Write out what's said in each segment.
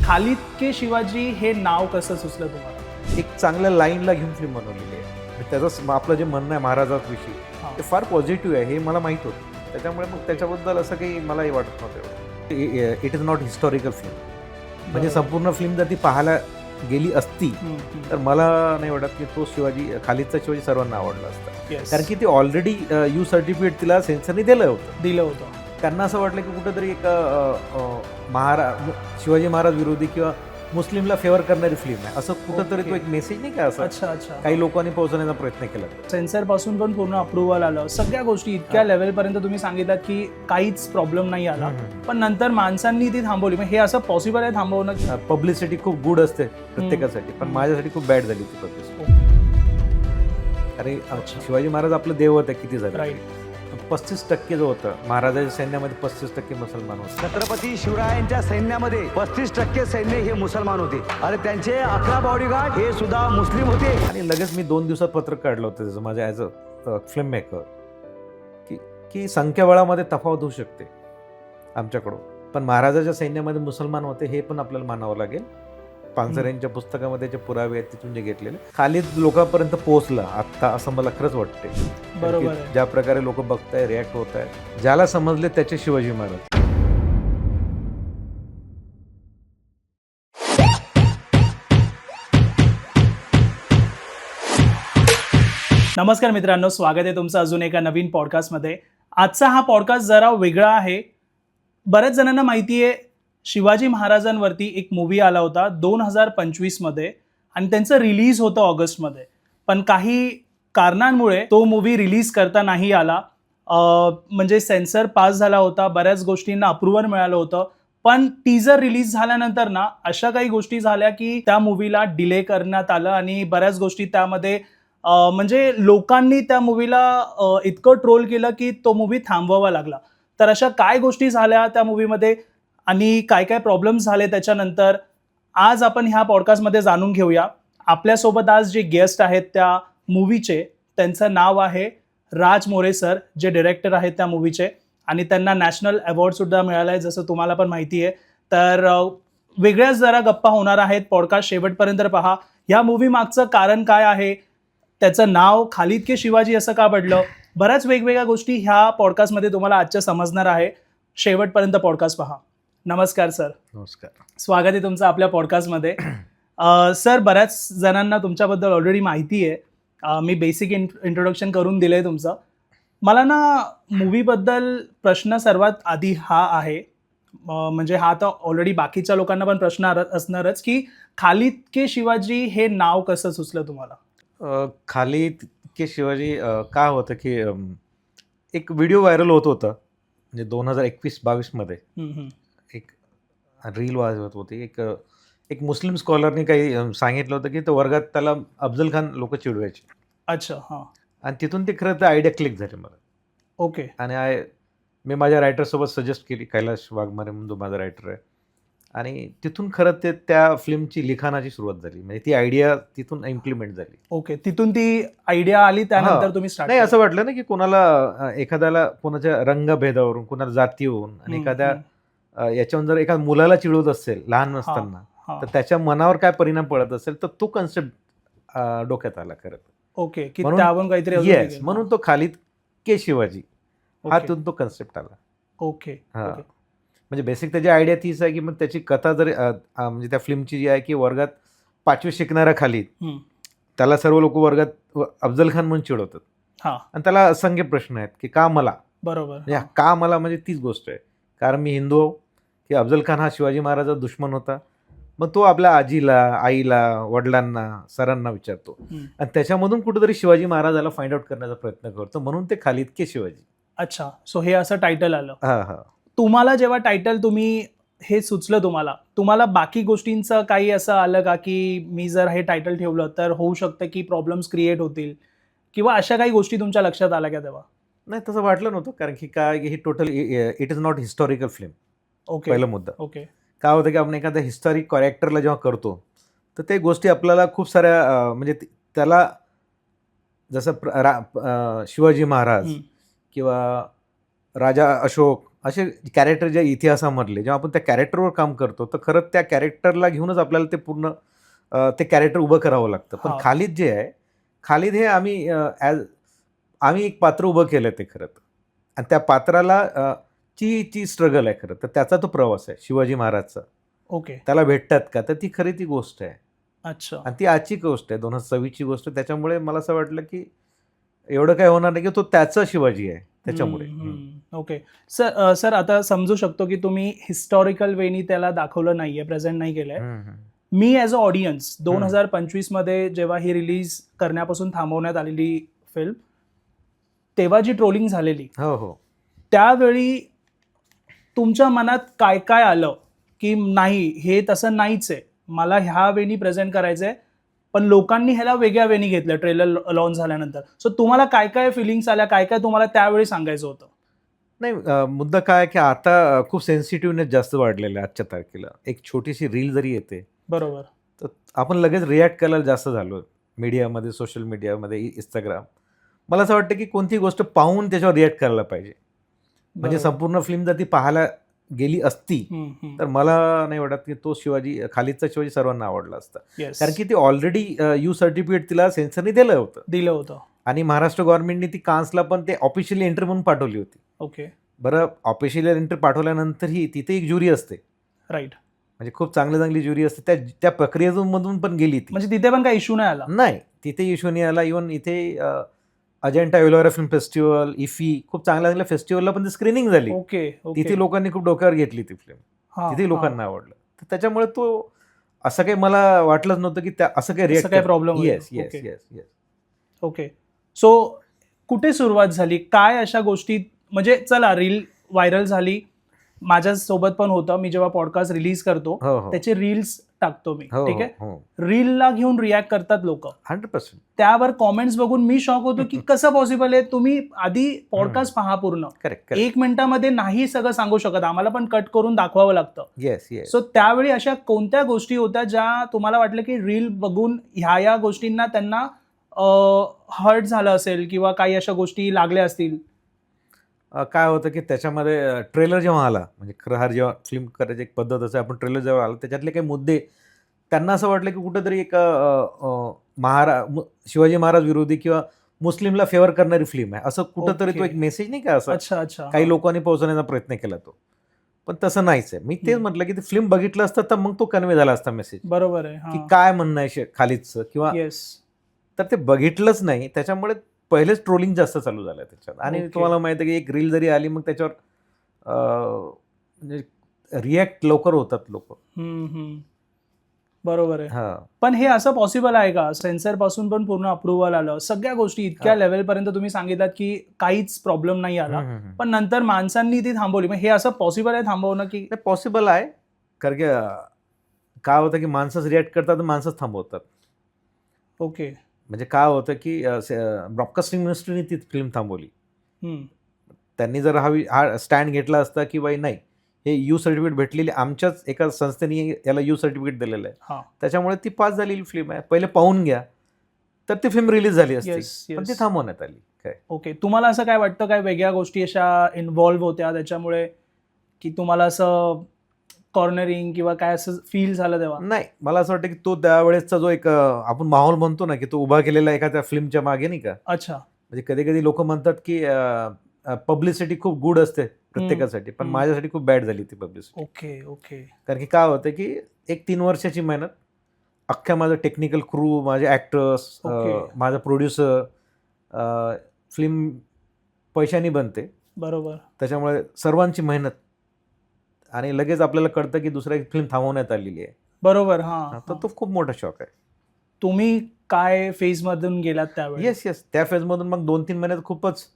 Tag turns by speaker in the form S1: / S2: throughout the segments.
S1: खालिद के शिवाजी हे नाव कसं सुचलं तुम्हाला?
S2: एक चांगल्या लाईनला घेऊन फिल्म बनवलेली आहे. त्याचं आपलं जे म्हणणं आहे महाराजांविषयी ते फार पॉझिटिव्ह आहे हे मला माहीत होतं. त्याच्यामुळे मग त्याच्याबद्दल असं काही मलाही वाटत नव्हतं. It is not historical film. म्हणजे संपूर्ण फिल्म जर ती पाहायला गेली असती तर मला नाही वाटत की तो शिवाजी, खालिदचा शिवाजी सर्वांना आवडला असता. कारण की ती ऑलरेडी यू सर्टिफिकेट तिला सेन्सरने दिलं होतं. त्यांना असं वाटलं की कुठंतरी एक शिवाजी महाराज विरोधी किंवा मुस्लिमला फेवर करणारी फिल्म आहे असं कुठंतरी तो एक मेसेज नाही का असं
S1: अच्छा
S2: काही लोकांनी पोहोचवण्याचा प्रयत्न केला.
S1: सेन्सर पासून पण पूर्ण अप्रुव्हल आलं, सगळ्या गोष्टी इतक्या लेवल पर्यंत तुम्ही सांगितलात की काहीच प्रॉब्लेम नाही आला, पण नंतर माणसांनी ती थांबवली. मग हे असं पॉसिबल आहे थांबवणं?
S2: पब्लिसिटी खूप गुड असते प्रत्येकासाठी, पण माझ्यासाठी खूप बॅड झाली ती पब्लिसिटी. अरे शिवाजी महाराज आपलं देवत आहे, किती झालं? 35% जो होतं महाराजांच्या सैन्यामध्ये 35% मुसलमान होते.
S3: छत्रपती शिवरायांच्या सैन्यामध्ये 35% सैन्य हे मुसलमान होते आणि त्यांचे 11 बॉडीगार्ड हे सुद्धा मुस्लिम होते.
S2: आणि लगेच मी 2 दिवसात पत्रक काढलं होतं त्याचं माझ्या ॲज अ फिल्म मेकर की संख्याबळामध्ये तफावत होऊ शकते आमच्याकडून, पण महाराजाच्या सैन्यामध्ये मुसलमान होते हे पण आपल्याला मानावं लागेल. पानसरेंच्या पुस्तकामध्ये जे पुरावे आहेत तिथून जे घेतलेले, खालिद लोकांपर्यंत पोहोचला आत्ता असं मला खरंच वाटते.
S1: बरोबर.
S2: ज्या प्रकारे लोक बघताय, रिॲक्ट होत आहेत, ज्याला समजले त्याचे शिवाजी महाराज.
S1: नमस्कार मित्रांनो, स्वागत आहे तुमचं अजून एका नवीन पॉडकास्टमध्ये. आजचा हा पॉडकास्ट जरा वेगळा आहे. बऱ्याच जणांना माहिती आहे शिवाजी महाराजांवरती एक मूवी आला होता 2025 मध्ये आणि त्यांचं रिलीज होतं ऑगस्टमध्ये, पण काही कारणांमुळे तो मूवी रिलीज करता नाही आला. म्हणजे सेन्सर पास झाला होता, बऱ्याच गोष्टींना अप्रुव्हल मिळालं होतं, पण टीजर रिलीज झाल्यानंतर ना अशा काही गोष्टी झाल्या की त्या मूवीला डिले करण्यात आलं आणि बऱ्याच गोष्टी त्यामध्ये म्हणजे लोकांनी त्या मूवीला इतकं ट्रोल केलं की तो मूवी थांबवावा लागला. तर अशा काय गोष्टी झाल्या त्या मूवीमध्ये आणि काय काय प्रॉब्लेम्स झाले त्याच्यानंतर आज आपण ह्या पॉडकास्टमध्ये जाणून घेऊया. आपल्यासोबत आज जे गेस्ट आहेत त्या मूवीचे, त्यांचं नाव आहे राज मोरे सर, जे डिरेक्टर आहेत त्या मूवीचे, आणि त्यांना नॅशनल अवॉर्डसुद्धा मिळाला आहे जसं तुम्हाला पण माहिती आहे. तर वेगळ्याच जरा गप्पा होणार आहेत. पॉडकास्ट शेवटपर्यंत पहा. ह्या मूवी मागचं कारण काय आहे, त्याचं नाव खालिद के शिवाजी असं का पडलं, बऱ्याच वेगवेगळ्या गोष्टी ह्या पॉडकास्टमध्ये तुम्हाला आजच्या समजणार आहे. शेवटपर्यंत पॉडकास्ट पहा. नमस्कार सर.
S2: नमस्कार,
S1: स्वागत आहे तुमचं आपल्या पॉडकास्टमध्ये. सर, बऱ्याच जणांना तुमच्याबद्दल ऑलरेडी माहिती आहे. मी बेसिक इंट्रोडक्शन करून दिलं आहे तुमचं. मला ना मूवीबद्दल प्रश्न सर्वात आधी हा आहे, म्हणजे हा तर ऑलरेडी बाकीच्या लोकांना पण प्रश्न असणारच, की खालिद के शिवाजी हे नाव कसं सुचलं तुम्हाला?
S2: खालिद के शिवाजी का होतं की एक व्हिडिओ व्हायरल होत होता, म्हणजे 2021-22 मध्ये एक रील वाजवत होती. एक मुस्लिम स्कॉलरने काही सांगितलं होतं की तो वर्गात त्याला अफजल खान लोक चिडवायचे.
S1: अच्छा, हां.
S2: आणि तिथून ते खरं तर आयडिया क्लिक झाली मला.
S1: ओके.
S2: आणि मी माझ्या रायटरसोबत सजेस्ट केली, कैलाश वाघमारे म्हणून जो माझा रायटर आहे, आणि तिथून खरं ते त्या फिल्मची लिखाणाची सुरुवात झाली. म्हणजे ती आयडिया तिथून इम्प्लिमेंट झाली.
S1: ओके, तिथून ती आयडिया आली, त्यानंतर तुम्ही स्टार्ट
S2: नाही, असं वाटलं ना की कोणाला एखाद्याला कोणाच्या रंगभेदावरून, कोणाला जातीवरून आणि एखाद्या याच्यावरून जर एका मुलाला चिडवत असेल लहान असताना, तर त्याच्या मनावर काय परिणाम पडत असेल, तर तो कन्सेप्ट डोक्यात आला खरं.
S1: ओके, की त्यावरून काहीतरी
S2: येस, म्हणून तो खालिद के शिवाजी हातून तो कन्सेप्ट आला.
S1: ओके.
S2: म्हणजे बेसिक त्याची आयडिया तीच आहे की मग त्याची कथा जर म्हणजे त्या फिल्मची जी आहे की वर्गात 5वी शिकणारा खालिद, त्याला सर्व लोक वर्गात अफजल खान म्हणून चिडवतात, आणि त्याला असंख्य प्रश्न आहेत की का मला,
S1: बरोबर,
S2: का मला, म्हणजे तीच गोष्ट आहे. कारण मी हिंदू आहो की अफजल खान हा शिवाजी महाराजाचा दुश्मन होता. मग तो आपल्या आजीला, आईला, वडिलांना, सरांना विचारतो आणि त्याच्यामधून कुठेतरी शिवाजी महाराजाला फाइंड आउट करण्याचा प्रयत्न करतो, म्हणून ते खालिद के शिवाजी.
S1: अच्छा, सो हे असं टायटल आलं.
S2: हा.
S1: तुम्हाला जेव्हा टायटल तुम्ही हे सुचलं, तुम्हाला बाकी गोष्टींचं काही असं आलं का की मी जर हे टायटल ठेवलं तर होऊ शकतं की प्रॉब्लेम्स क्रिएट होतील, किंवा अशा काही गोष्टी तुमच्या लक्षात आल्या का तेव्हा?
S2: नाही, तसं वाटलं नव्हतं, कारण की काय ही total it is not historical film.
S1: Okay,
S2: पहिला मुद्दा.
S1: ओके.
S2: काय होतं की आपण एखाद्या हिस्टॉरिक कॅरेक्टरला जेव्हा करतो तर ते गोष्टी आपल्याला खूप साऱ्या म्हणजे त्याला जसं शिवाजी महाराज किंवा राजा अशोक असे कॅरेक्टर ज्या इतिहासामधले जेव्हा आपण त्या कॅरेक्टरवर काम करतो तर खरंच त्या कॅरेक्टरला घेऊनच आपल्याला ते पूर्ण ते कॅरेक्टर उभं करावं लागतं. पण
S1: हा.
S2: खालिद जे आहे, खालिद हे आम्ही एक पात्र उभं केलं ते खरं तर. आणि त्या पात्राला ची स्ट्रगल आहे खरं तर, त्याचा तो प्रवास आहे शिवाजी महाराजचा.
S1: ओके.
S2: त्याला भेटतात का, तर ती खरी ती गोष्ट आहे.
S1: अच्छा.
S2: आणि ती आजची गोष्ट आहे, 2026ची गोष्ट. त्याच्यामुळे मला असं वाटलं की एवढं काय होणार नाही की तो त्याचा शिवाजी आहे त्याच्यामुळे.
S1: ओके. सर आता समजू शकतो की तुम्ही हिस्टॉरिकल वेनी त्याला दाखवलं नाहीये, प्रेझेंट नाही केलंय. मी ॲज अ ऑडियन्स 2025 मध्ये जेव्हा ही रिलीज करण्यापासून थांबवण्यात आलेली फिल्म, तेव्हा जी ट्रोलिंग झालेली,
S2: हो हो.
S1: त्यावेळी तुमच्या मनात काय काय आलं की नाही हे तसं नाहीच आहे, मला ह्या वेनी प्रेझेंट करायचंय, पण लोकांनी ह्याला वेगळ्या वेनी घेतलं ट्रेलर लॉन्च झाल्यानंतर. सो तुम्हाला काय काय फिलिंग्स आल्या, काय काय तुम्हाला त्यावेळी सांगायचं होतं?
S2: नाही, मुद्दा काय आहे की आता खूप सेन्सिटिव्हनेस जास्त वाढलेलं आहे आजच्या तारखेला. एक छोटीशी रील जरी येते
S1: बरोबर.
S2: तर आपण लगेच रिॲक्ट करायला जास्त झालो मीडियामध्ये, सोशल मीडियामध्ये, इंस्टाग्राम. मला असं वाटतं की कोणतीही गोष्ट पाहून त्याच्यावर रिॲक्ट करायला पाहिजे. म्हणजे
S1: बरोबर.
S2: संपूर्ण फिल्म जर ती पाहायला गेली असती तर मला नाही वाटत की तो शिवाजी, खालिदचा शिवाजी सर्वांना आवडला असता.
S1: येस.
S2: कारण की ती ऑलरेडी यू सर्टिफिकेट तिला सेन्सरने दिलं होतं. आणि महाराष्ट्र गव्हर्नमेंटने ती कान्सला पण ते ऑफिशियली एंट्री म्हणून पाठवली होती.
S1: ओके.
S2: बरं, ऑफिशियली एंट्री पाठवल्यानंतरही तिथे एक ज्युरी असते,
S1: राईट.
S2: म्हणजे खूप चांगली ज्युरी असते. त्या प्रक्रियेमधून पण गेली ती.
S1: म्हणजे तिथे पण काही इश्यू नाही आला?
S2: नाही, तिथे इश्यू नाही आला. इव्हन इथे Ajanta Ellora film festival, IFFI, खूप चांगल्या फेस्टिवलला पण ती स्क्रीनिंग झाली.
S1: ओके.
S2: तिथे लोकांनी खूप डोक्यावर घेतली ती फिल्म. तिथे लोकांना आवडलं. तर त्याच्यामुळे तो असं काही मला वाटलंच नव्हतं की त्या असं काही react
S1: problem.
S2: Yes yes yes yes.
S1: Okay. So कुठे सुरुवात झाली, काय अशा गोष्टी, म्हणजे चला रील व्हायरल झाली, माझ्यासोबत पण होतं. मी जेव्हा पॉडकास्ट रिलीज करतो
S2: हो हो
S1: त्याचे रील्स टाकतो मी,
S2: हो
S1: ठीक आहे.
S2: हो.
S1: रीलला घेऊन रिॲक्ट करतात लोक.
S2: 100%.
S1: त्यावर कॉमेंट्स बघून मी शॉक होतो की कसं पॉसिबल आहे. तुम्ही आधी पॉडकास्ट पहा पूर्ण.
S2: करेक्ट.
S1: 1 मिनिटामध्ये नाही सगळं सांगू शकत, आम्हाला पण कट करून दाखवावं लागतं.
S2: Yes yes.
S1: सो त्यावेळी अशा कोणत्या गोष्टी होत्या ज्या तुम्हाला वाटलं की रील बघून ह्या गोष्टींना त्यांना हर्ट झालं असेल किंवा काही अशा गोष्टी लागल्या असतील?
S2: काय होतं की त्याच्यामध्ये ट्रेलर जेव्हा आला, म्हणजे खरं हा जेव्हा फिल्म करायची एक पद्धत असते, आपण ट्रेलर जेव्हा आला त्याच्यातले काही मुद्दे त्यांना असं वाटलं की कुठंतरी एक शिवाजी महाराज विरोधी किंवा मुस्लिमला फेवर करणारी फिल्म आहे, असं कुठंतरी तो एक मेसेज नाही का असं
S1: अच्छा अच्छा.
S2: काही लोकांनी पोहोचवण्याचा प्रयत्न केला तो. पण तसं नाहीच आहे. मी तेच म्हटलं की ते फिल्म बघितलं असतं तर मग तो कन्वे झाला असता मेसेज,
S1: बरोबर आहे.
S2: की काय म्हणणं आहे खालिदचं किंवा.
S1: येस.
S2: तर ते बघितलंच नाही, त्याच्यामुळे पहिलेच ट्रोलिंग जास्त चालू झालं त्याच्यात. आणि
S1: Okay.
S2: तुम्हाला माहिती आहे की एक रील जरी आली मग त्याच्यावर म्हणजे रिॲक्ट लवकर होतात लोक.
S1: बरोबर आहे.
S2: हा.
S1: पण हे असं पॉसिबल आहे का, सेन्सर पासून पण पूर्ण अप्रुव्हल आलं, सगळ्या गोष्टी इतक्या लेवल पर्यंत तुम्ही सांगितलात की काहीच प्रॉब्लेम नाही आला, पण नंतर माणसांनी ती थांबवली, मग हे असं पॉसिबल आहे थांबवणं की?
S2: नाही, पॉसिबल आहे. कारण की काय होतं की माणसंच रिॲक्ट करतात तर माणसंच थांबवतात.
S1: ओके.
S2: म्हणजे काय होतं की ब्रॉडकास्टिंग मिनिस्ट्रीने ती फिल्म थांबवली. त्यांनी जर हा स्टँड घेतला असता की बाई नाही, हे यू सर्टिफिकेट भेटलेली आमच्याच एका संस्थेने याला यू सर्टिफिकेट दिलेलं आहे, त्याच्यामुळे ती पास झालेली फिल्म आहे, पहिले पाहून घ्या, तर ती फिल्म रिलीज झाली असती. पण ती थांबवण्यात आली. काय
S1: ओके. तुम्हाला असं काय वाटतं, काय वेगळ्या गोष्टी अशा इन्व्हॉल्व्ह होत्या त्याच्यामुळे की तुम्हाला असं कॉर्नरिंग किंवा काय असं फील झालं तेव्हा?
S2: नाही, मला असं वाटतं की तो त्यावेळेसचा जो एक आपण माहोल म्हणतो ना की तो उभा केलेला एखाद्या फिल्मच्या मागे नाही का.
S1: अच्छा.
S2: म्हणजे कधी कधी लोक म्हणतात की पब्लिसिटी खूप गुड असते प्रत्येकासाठी, पण माझ्यासाठी खूप बॅड झाली ती पब्लिसिटी.
S1: Okay okay.
S2: कारण की काय होतं की एक 3 वर्षाची मेहनत, अख्ख्या माझं टेक्निकल क्रू, माझे ॲक्टर्स, माझा प्रोड्युसर, फिल्म पैशानी बनते.
S1: बरोबर.
S2: त्याच्यामुळे सर्वांची मेहनत, आणि लगेच आपल्याला कळतं की दुसऱ्या फिल्म थांबवण्यात आलेली आहे.
S1: बरोबर. हा.
S2: तर तो खूप मोठा शॉक आहे.
S1: तुम्ही काय फेजमधून गेलात त्यावेळी?
S2: Yes yes. त्या फेजमधून मग 2-3 महिन्यात खूपच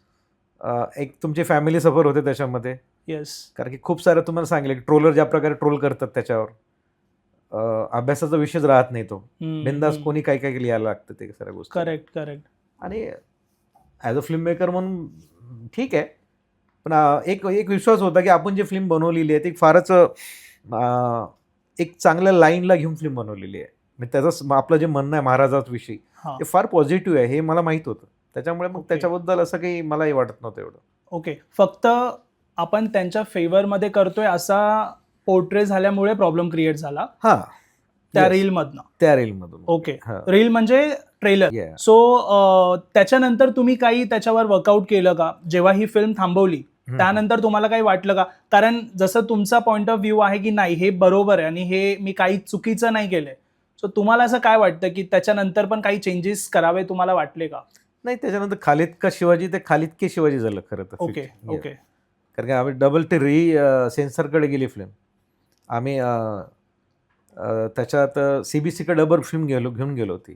S2: एक तुमची फॅमिली सफर होते त्याच्यामध्ये.
S1: येस.
S2: कारण की खूप सारं तुम्हाला सांगितलं की ट्रोलर ज्या प्रकारे ट्रोल करतात त्याच्यावर अभ्यासाचा विषयच राहत नाही तो. बिंदास कोणी काय काय लिहायला लागतं ते सगळ्या गोष्टी.
S1: Correct correct.
S2: आणि ॲज अ फिल्म मेकर म्हणून ठीक आहे, पण एक विश्वास होता की आपण जी फिल्म बनवलेली आहे ती फारच एक चांगल्या लाईनला घेऊन फिल्म बनवलेली आहे. म्हणजे त्याचं आपलं जे म्हणणं आहे महाराजांविषयी ते फार पॉझिटिव्ह आहे, हे मला माहीत होतं. त्याच्यामुळे मग त्याच्याबद्दल असं काही मलाही वाटत नव्हतं एवढं.
S1: ओके. फक्त आपण त्यांच्या फेवरमध्ये करतोय असा पोर्ट्रे झाल्यामुळे प्रॉब्लेम क्रिएट झाला
S2: हा
S1: त्या
S2: Yes.
S1: रीलमधनं.
S2: त्या रीलमधून.
S1: ओके,
S2: हा.
S1: रील म्हणजे ट्रेलर.
S2: Yeah.
S1: सो त्याच्यानंतर तुम्ही काही त्याच्यावर वर्कआउट केलं का जेव्हा ही फिल्म थांबवली?
S2: हम्म.
S1: त्यानंतर तुम्हाला काही वाटलं का? कारण जसं तुमचा पॉइंट ऑफ व्ह्यू आहे की नाही हे बरोबर आहे आणि हे मी काही चुकीचं नाही केलंय, सो तुम्हाला असं काय वाटतं की त्याच्यानंतर पण काही चेंजेस करावे तुम्हाला वाटले का?
S2: नाही, त्याच्यानंतर खालिद का शिवाजी ते खालिद के शिवाजी झालं खरं तर.
S1: Okay
S2: Yeah.
S1: ओके
S2: कारण की आम्ही डबल ते सेन्सरकडे गेली फिल्म. आम्ही त्याच्यात CBCकडे डबल फिल्म घेऊन गेलो होती.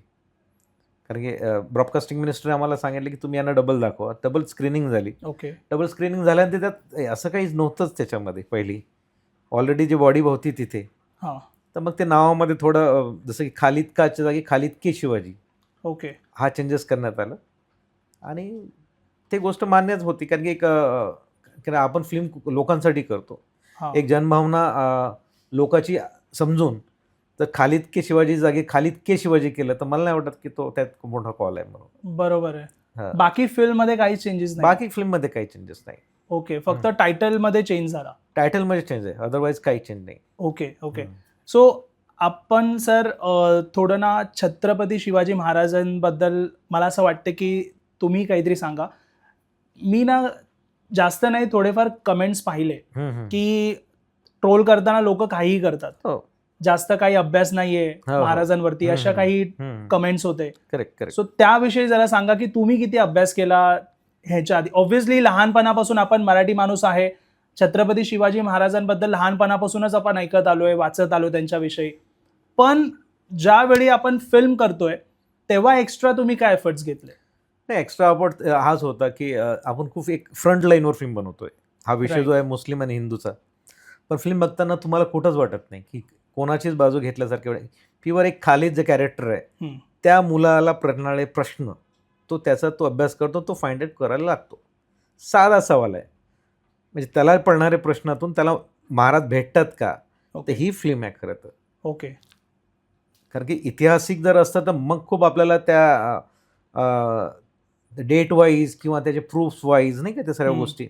S2: कारण की ब्रॉडकास्टिंग मिनिस्टरने आम्हाला सांगितलं की तुम्ही यांना डबल दाखवा. डबल स्क्रीनिंग झाली.
S1: ओके
S2: डबल स्क्रीनिंग झाल्यानंतर त्यात असं काहीच नव्हतंच त्याच्यामध्ये पहिली. ऑलरेडी जी बॉडी होती तिथे.
S1: हां
S2: तर मग ते नावामध्ये थोडं जसं की खालिद काच्या जागी खालिद के शिवाजी
S1: ओके
S2: हा चेंजेस करण्यात आला. आणि ते गोष्ट मान्यच होती कारण की कारण आपण फिल्म लोकांसाठी करतो.
S1: हां
S2: एक जनभावना लोकाची समजून तर खालिद के शिवाजी जागी खालिद के शिवाजी केलं तर मला नाही वाटत की तो त्यात खूप मोठा कॉल आहे म्हणून.
S1: बरोबर आहे.
S2: हा.
S1: बाकी फिल्म मध्ये काही चेंजेस नाही?
S2: बाकी फिल्ममध्ये काही चेंजेस नाही.
S1: ओके, फक्त टायटल मध्ये चेंज झाला.
S2: टायटलमध्ये चेंज आहे, अदरवाईज काही चेंज नाही.
S1: ओके ओके सो आपण सर थोडं ना छत्रपती शिवाजी महाराजांबद्दल मला असं वाटतं की तुम्ही काहीतरी सांगा. मी ना जास्त नाही थोडेफार कमेंट्स पाहिले की ट्रोल करताना लोक काहीही करतात,
S2: हो.
S1: जास्त काही अभ्यास नाहीये
S2: हो.
S1: महाराजांवरती अशा काही कमेंट्स होते.
S2: Correct correct.
S1: सो त्याविषयी जरा सांगा की तुम्ही किती अभ्यास केला ह्याच्या आधी. ऑब्व्हियसली लहानपणापासून आपण मराठी माणूस आहे, छत्रपती शिवाजी महाराजांबद्दल लहानपणापासूनच आपण ऐकत आलोय, वाचत आलो त्यांच्याविषयी, पण ज्यावेळी आपण फिल्म करतोय तेव्हा एक्स्ट्रा तुम्ही काय एफर्ट्स घेतले?
S2: नाही, एक्स्ट्रा अबाउट हाच होता की आपण खूप एक फ्रंट लाईनवर फिल्म बनवतोय. हा विषय
S1: Right.
S2: जो आहे मुस्लिम आणि हिंदूचा, पण फिल्म बघताना तुम्हाला कुठंच वाटत नाही की कोणाचीच बाजू घेतल्यासारखी वाटत. प्युअर एक खालिद जे कॅरेक्टर आहे
S1: हम्म.
S2: त्या मुलाला पडणारे प्रश्न तो अभ्यास करतो, तो फाइंड आउट करायला लागतो. साधा सवाल आहे, म्हणजे त्याला पडणारे प्रश्नातून त्याला महाराज भेटतात का, तर
S1: ओके
S2: ही फिल्म आहे खरं तर.
S1: ओके
S2: कारण की ऐतिहासिक जर असतं तर मग खूप आपल्याला त्या डेट वाईज किंवा त्याचे प्रूफ्स वाईज नाही का त्या सगळ्या
S1: हम्म.
S2: गोष्टी,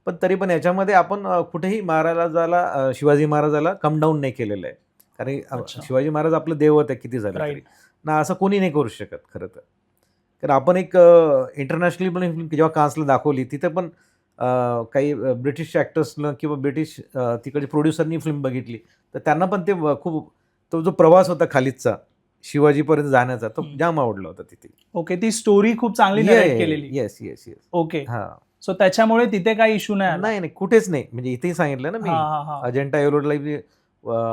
S2: पण तरी पण याच्यामध्ये आपण कुठेही महाराजाला शिवाजी महाराजाला कम डाऊन नाही केलेलं आहे. कारण
S1: अच्छा.
S2: शिवाजी महाराज आपलं दैवत आहे किती झालं
S1: Right.
S2: तरी ना, असं कोणी नाही करू शकत खरं तर. कारण आपण एक इंटरनॅशनली पण फिल्म जेव्हा कान्सला दाखवली तिथे पण काही ब्रिटिश ॲक्टर्सनं किंवा ब्रिटिश तिकडे प्रोड्युसरनी फिल्म बघितली तर त्यांना पण ते खूप तो जो प्रवास होता खालिदचा शिवाजीपर्यंत जाण्याचा तो
S1: हम्म.
S2: जाम आवडला होता तिथे.
S1: ओके ती स्टोरी खूप चांगली नरेट केलेली.
S2: Yes yes yes.
S1: ओके
S2: हा.
S1: सो त्याच्यामुळे तिथे काही इश्यू नाही आला?
S2: नाही नाही, कुठेच नाही. म्हणजे इथेही सांगितलं ना मी,
S1: हा हा हा
S2: अजंठा एलोराला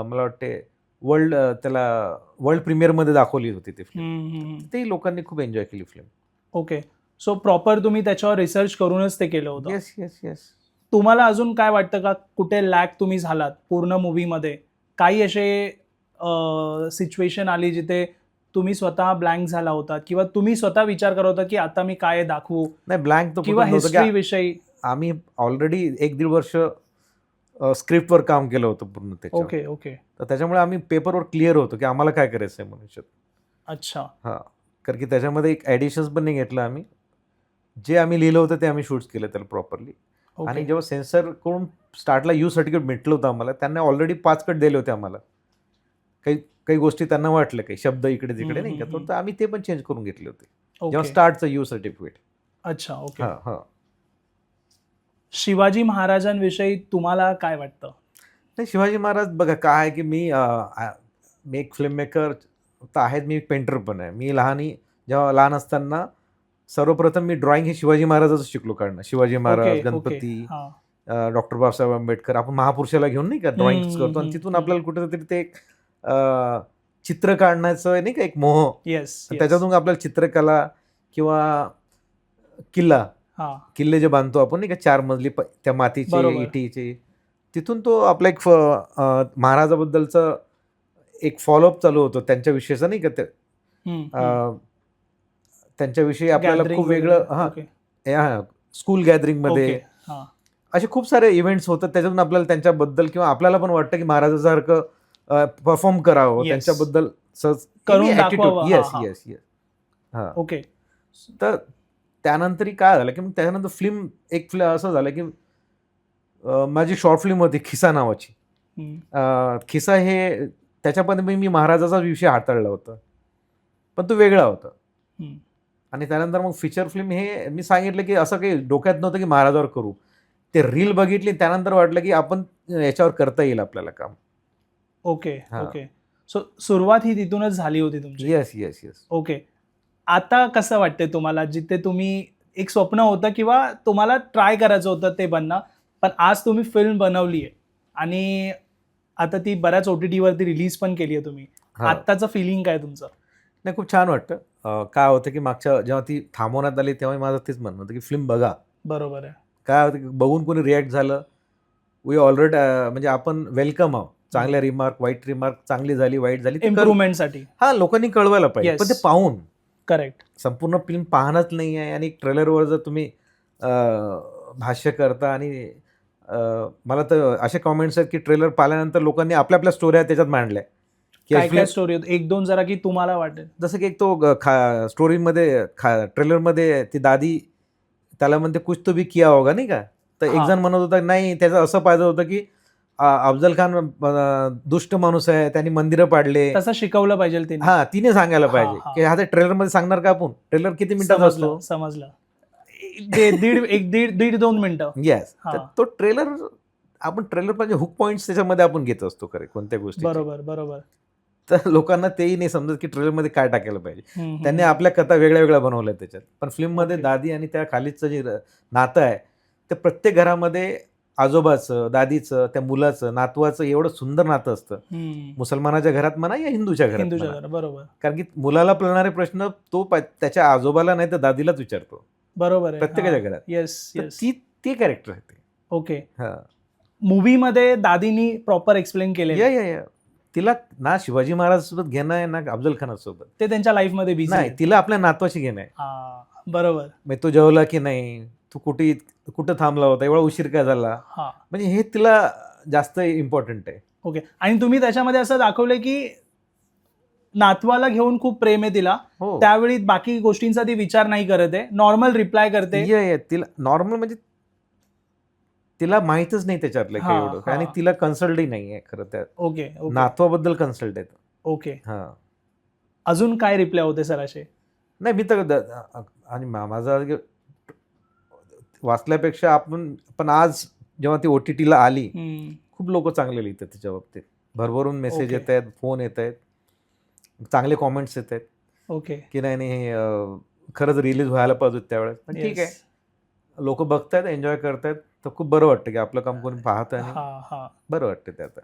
S2: मला वाटते त्याला वर्ल्ड प्रीमियरमध्ये दाखवली होती ती फिल्म.
S1: हम्म, हम्म, हम्म.
S2: तेही लोकांनी खूप एन्जॉय केली फिल्म.
S1: ओके सो प्रॉपर तुम्ही त्याच्यावर रिसर्च करूनच ते केलं होतं.
S2: Yes yes yes.
S1: तुम्हाला अजून काय वाटतं का कुठे लॅक तुम्ही झालात पूर्ण मूवीमध्ये? काही असे सिच्युएशन आली जिथे तुम्ही स्वतः ब्लँक झाला होता किंवा तुम्ही स्वतः विचार करत होता की आता मी काय दाखवू,
S2: नाही, ब्लँक तर
S1: किंवा
S2: कुठं नव्हतं
S1: हिस्ट्री
S2: की
S1: विषयी?
S2: आम्ही ऑलरेडी 1-1.5 वर्ष स्क्रिप्टवर काम केलं होतं पूर्ण त्याच्यावर.
S1: ओके ओके
S2: तर त्याच्यामुळे आम्ही पेपरवर क्लिअर होतो की आम्हाला काय करायचं आहे मनुष्यात.
S1: अच्छा
S2: हां, कारण की त्याच्यामध्ये एक ॲडिशन्स पण नाही घेतलं आम्ही. जे आम्ही लिहिलं होतं ते आम्ही शूट्स केलं त्याला प्रॉपरली. आणि
S1: ओके
S2: जेव्हा सेन्सरकडून स्टार्टला यू सर्टिफिकेट भेटलं होतं आम्हाला, त्यांनी ऑलरेडी 5 कट दिले होते आम्हाला. काही गोष्टी त्यांना वाटलं, काही शब्द इकडे तिकडे नाही का, तर आम्ही ते पण चेंज करून घेतले होते जेव्हा
S1: ओके
S2: स्टार्टचं यू सर्टिफिकेट.
S1: अच्छा ओके.
S2: हां हां.
S1: शिवाजी महाराजांविषयी तुम्हाला काय वाटतं?
S2: नाही, शिवाजी महाराज बघा काय आहे की मी एक फिल्म मेकर तर आहेत, मी एक पेंटर पण आहे. मी जेव्हा लहान असताना सर्वप्रथम मी ड्रॉइंग हे शिवाजी महाराजाचं शिकलो काढणं. शिवाजी महाराज,
S1: ओके ओके
S2: गणपती,
S1: हा
S2: डॉक्टर बाबासाहेब आंबेडकर, आपण महापुरुषाला घेऊन नाही का ड्रॉइंग्स करतो, आणि तिथून आपल्याला कुठेतरी ते एक चित्र काढण्याचं नाही का एक मोह,
S1: येस
S2: त्याच्यातून आपल्याला चित्रकला किंवा
S1: हा
S2: किल्ले जे बांधतो आपण नाही का 4 मजली त्या मातीचे
S1: बरोबर.
S2: इटीचे, तिथून तो आपला एक महाराजाबद्दलचं एक फॉलोअप चालू होतो त्यांच्याविषयीचं नाही का ते त्यांच्याविषयी आपल्याला खूप वेगळं हां स्कूल गॅदरिंगमध्ये असे खूप सारे इव्हेंट्स होतात, त्याच्यातून आपल्याला त्यांच्याबद्दल किंवा आपल्याला पण वाटतं की महाराजासारखं परफॉर्म करावं,
S1: Yes.
S2: त्यांच्याबद्दल
S1: करून दाखवावं.
S2: येस
S1: हां,
S2: येस येस. हां,
S1: ओके
S2: तर त्यानंतरही काय झालं की मग त्याच्यानंतर फिल्म असं झालं की माझी शॉर्ट फिल्म होती खिसा नावाची.
S1: हम्म.
S2: खिसा हे त्याच्यामध्ये मी महाराजाचा विषय हाताळला होता, पण तो वेगळा होता.
S1: हम्म.
S2: आणि त्यानंतर मग फीचर फिल्म हे मी सांगितलं की असं काही डोक्यात नव्हतं की महाराजावर करू. ते रील बघितली त्यानंतर वाटलं की आपण याच्यावर करता येईल आपल्याला काम.
S1: ओके
S2: हा.
S1: ओके. सो सुरुवात ही तिथूनच झाली होती तुमची.
S2: Yes yes yes.
S1: ओके. आता कसं वाटतंय तुम्हाला, जिथे तुम्ही एक स्वप्न होतं किंवा तुम्हाला ट्राय करायचं होतं ते बनणं, पण आज तुम्ही फिल्म बनवली आहे आणि आता ती बऱ्याच OTT वरती रिलीज पण केली आहे तुम्ही. आत्ताचं फिलिंग काय तुमचं?
S2: नाही, खूप छान वाटतं. काय होतं की मागच्या जेव्हा ती थांबवण्यात आली तेव्हा माझं तेच म्हणणं होतं की फिल्म बघा.
S1: बरोबर आहे.
S2: काय होतं की बघून कोणी रिॲक्ट झालं, वी ऑलरेडी म्हणजे आपण वेलकम आहोत. चांगल्या रिमार्क, वाईट रिमार्क, चांगली झाली, वाईट झाली,
S1: इम्प्रुव्हमेंटसाठी.
S2: हा लोकांनी कळवायला पाहिजे.
S1: Yes.
S2: पण ते पाहून
S1: करेक्ट.
S2: संपूर्ण फिल्म पाहणंच नाही आहे. आणि ट्रेलरवर जर तुम्ही भाष्य करता आणि मला तर असे कॉमेंट्स आहेत की ट्रेलर पाहिल्यानंतर लोकांनी आपल्या आपल्या स्टोऱ्या त्याच्यात मांडल्या की
S1: काय काय स्टोरी होती, एक दोन जरा की तुम्हाला वाटेल.
S2: जसं की एक तो स्टोरीमध्ये ट्रेलरमध्ये ती दादी त्याला म्हणते कुछ तो भी किया होगा नाही का. तर एक
S1: हा.
S2: जण म्हणत होता नाही, त्याचं असं पाहिजे होतं की अफजल खान दुष्ट माणूस आहे, त्यांनी मंदिरं पाडले.
S1: तसं शिकवलं पाहिजे तिने.
S2: हा, तिने सांगायला
S1: हा,
S2: पाहिजे
S1: हा.
S2: की हा ट्रेलर मध्ये सांगणार का आपण. ट्रेलर किती मिनिटाचा असतो.
S1: समजलं. दीड 2 मिनिटं.
S2: येस.
S1: हा.
S2: तर तो ट्रेलर आपण ट्रेलर म्हणजे हुक पॉइंट्स त्याच्यामध्ये आपण घेत असतो खरे कोणत्या गोष्टी.
S1: बरोबर बरोबर.
S2: तर लोकांना तेही नाही समजत की ट्रेलरमध्ये काय टाकायला पाहिजे.
S1: हम्म,
S2: त्यांनी
S1: हम्म.
S2: आपल्या कथा वेगळ्या वेगळ्या बनवल्या त्याच्यात. पण फिल्ममध्ये
S1: Okay.
S2: दादी आणि त्या खालीदचं जे नातं आहे ते प्रत्येक घरामध्ये आजोबाचं, दादीचं, त्या मुलाचं, नातवाचं एवढं सुंदर नातं असतं.
S1: हम्म.
S2: मुसलमानाच्या घरात म्हणा या हिंदूच्या घरात
S1: हिंदूच्या
S2: म्हणा.
S1: घरात. बरोबर
S2: कारण की मुलाला पडणारे प्रश्न तो त्याच्या आजोबाला नाही तर दादीलाच विचारतो
S1: बरोबर आहे.
S2: प्रत्येकाच्या घरात.
S1: येस
S2: तर
S1: येस.
S2: ती कॅरेक्टर आहे ते.
S1: ओके.
S2: हा.
S1: मूवी मध्ये दादीनी प्रॉपर एक्सप्लेन केले.
S2: या तिला ना शिवाजी महाराज सोबत घेणं आहे ना अफजल खानासोबत.
S1: ते त्यांच्या लाईफ मध्ये बिझी
S2: नाही, तिला आपल्या नातवाशी घेणं आहे.
S1: हा बरोबर.
S2: मग तो जेवला की नाही, तू कुठं थांबला होता, एवढा उशीर काय झाला,
S1: हा.
S2: म्हणजे हे तिला जास्त इम्पॉर्टंट आहे.
S1: ओके. आणि तुम्ही त्याच्यामध्ये असं दाखवलंय की नातवाला घेऊन खूप प्रेम आहे तिला.
S2: हो.
S1: त्यावेळी बाकी गोष्टींचा ती विचार नाही करत आहे, नॉर्मल रिप्लाय करते.
S2: तिला नॉर्मल म्हणजे तिला माहितच नाही त्याच्यातलं
S1: हा,
S2: काही एवढं.
S1: हा.
S2: आणि तिला कन्सल्टही नाही आहे खरं त्या
S1: ओके ओके
S2: नातवाबद्दल कन्सल्ट आहे.
S1: ओके.
S2: हा.
S1: अजून काय रिप्लाय होते सर असे?
S2: नाही, मी तर आणि माझा वाचल्यापेक्षा पण आज जेव्हा ती OTTला आली
S1: हम्म.
S2: खूप लोक चांगले लिहितात त्याच्या बाबतीत. भरभरून मेसेज
S1: Okay.
S2: येत आहेत, फोन येत आहेत, चांगले कॉमेंट्स येत आहेत
S1: ओके.
S2: की नाही खरंच रिलीज व्हायला पाहिजे त्यावेळेस. पण ठीक आहे, लोक बघतायत, एन्जॉय करतायत, तर खूप बरं वाटतं की आपलं काम कोणी पाहत आहे.
S1: हा हा.
S2: बरं वाटतं ते आता.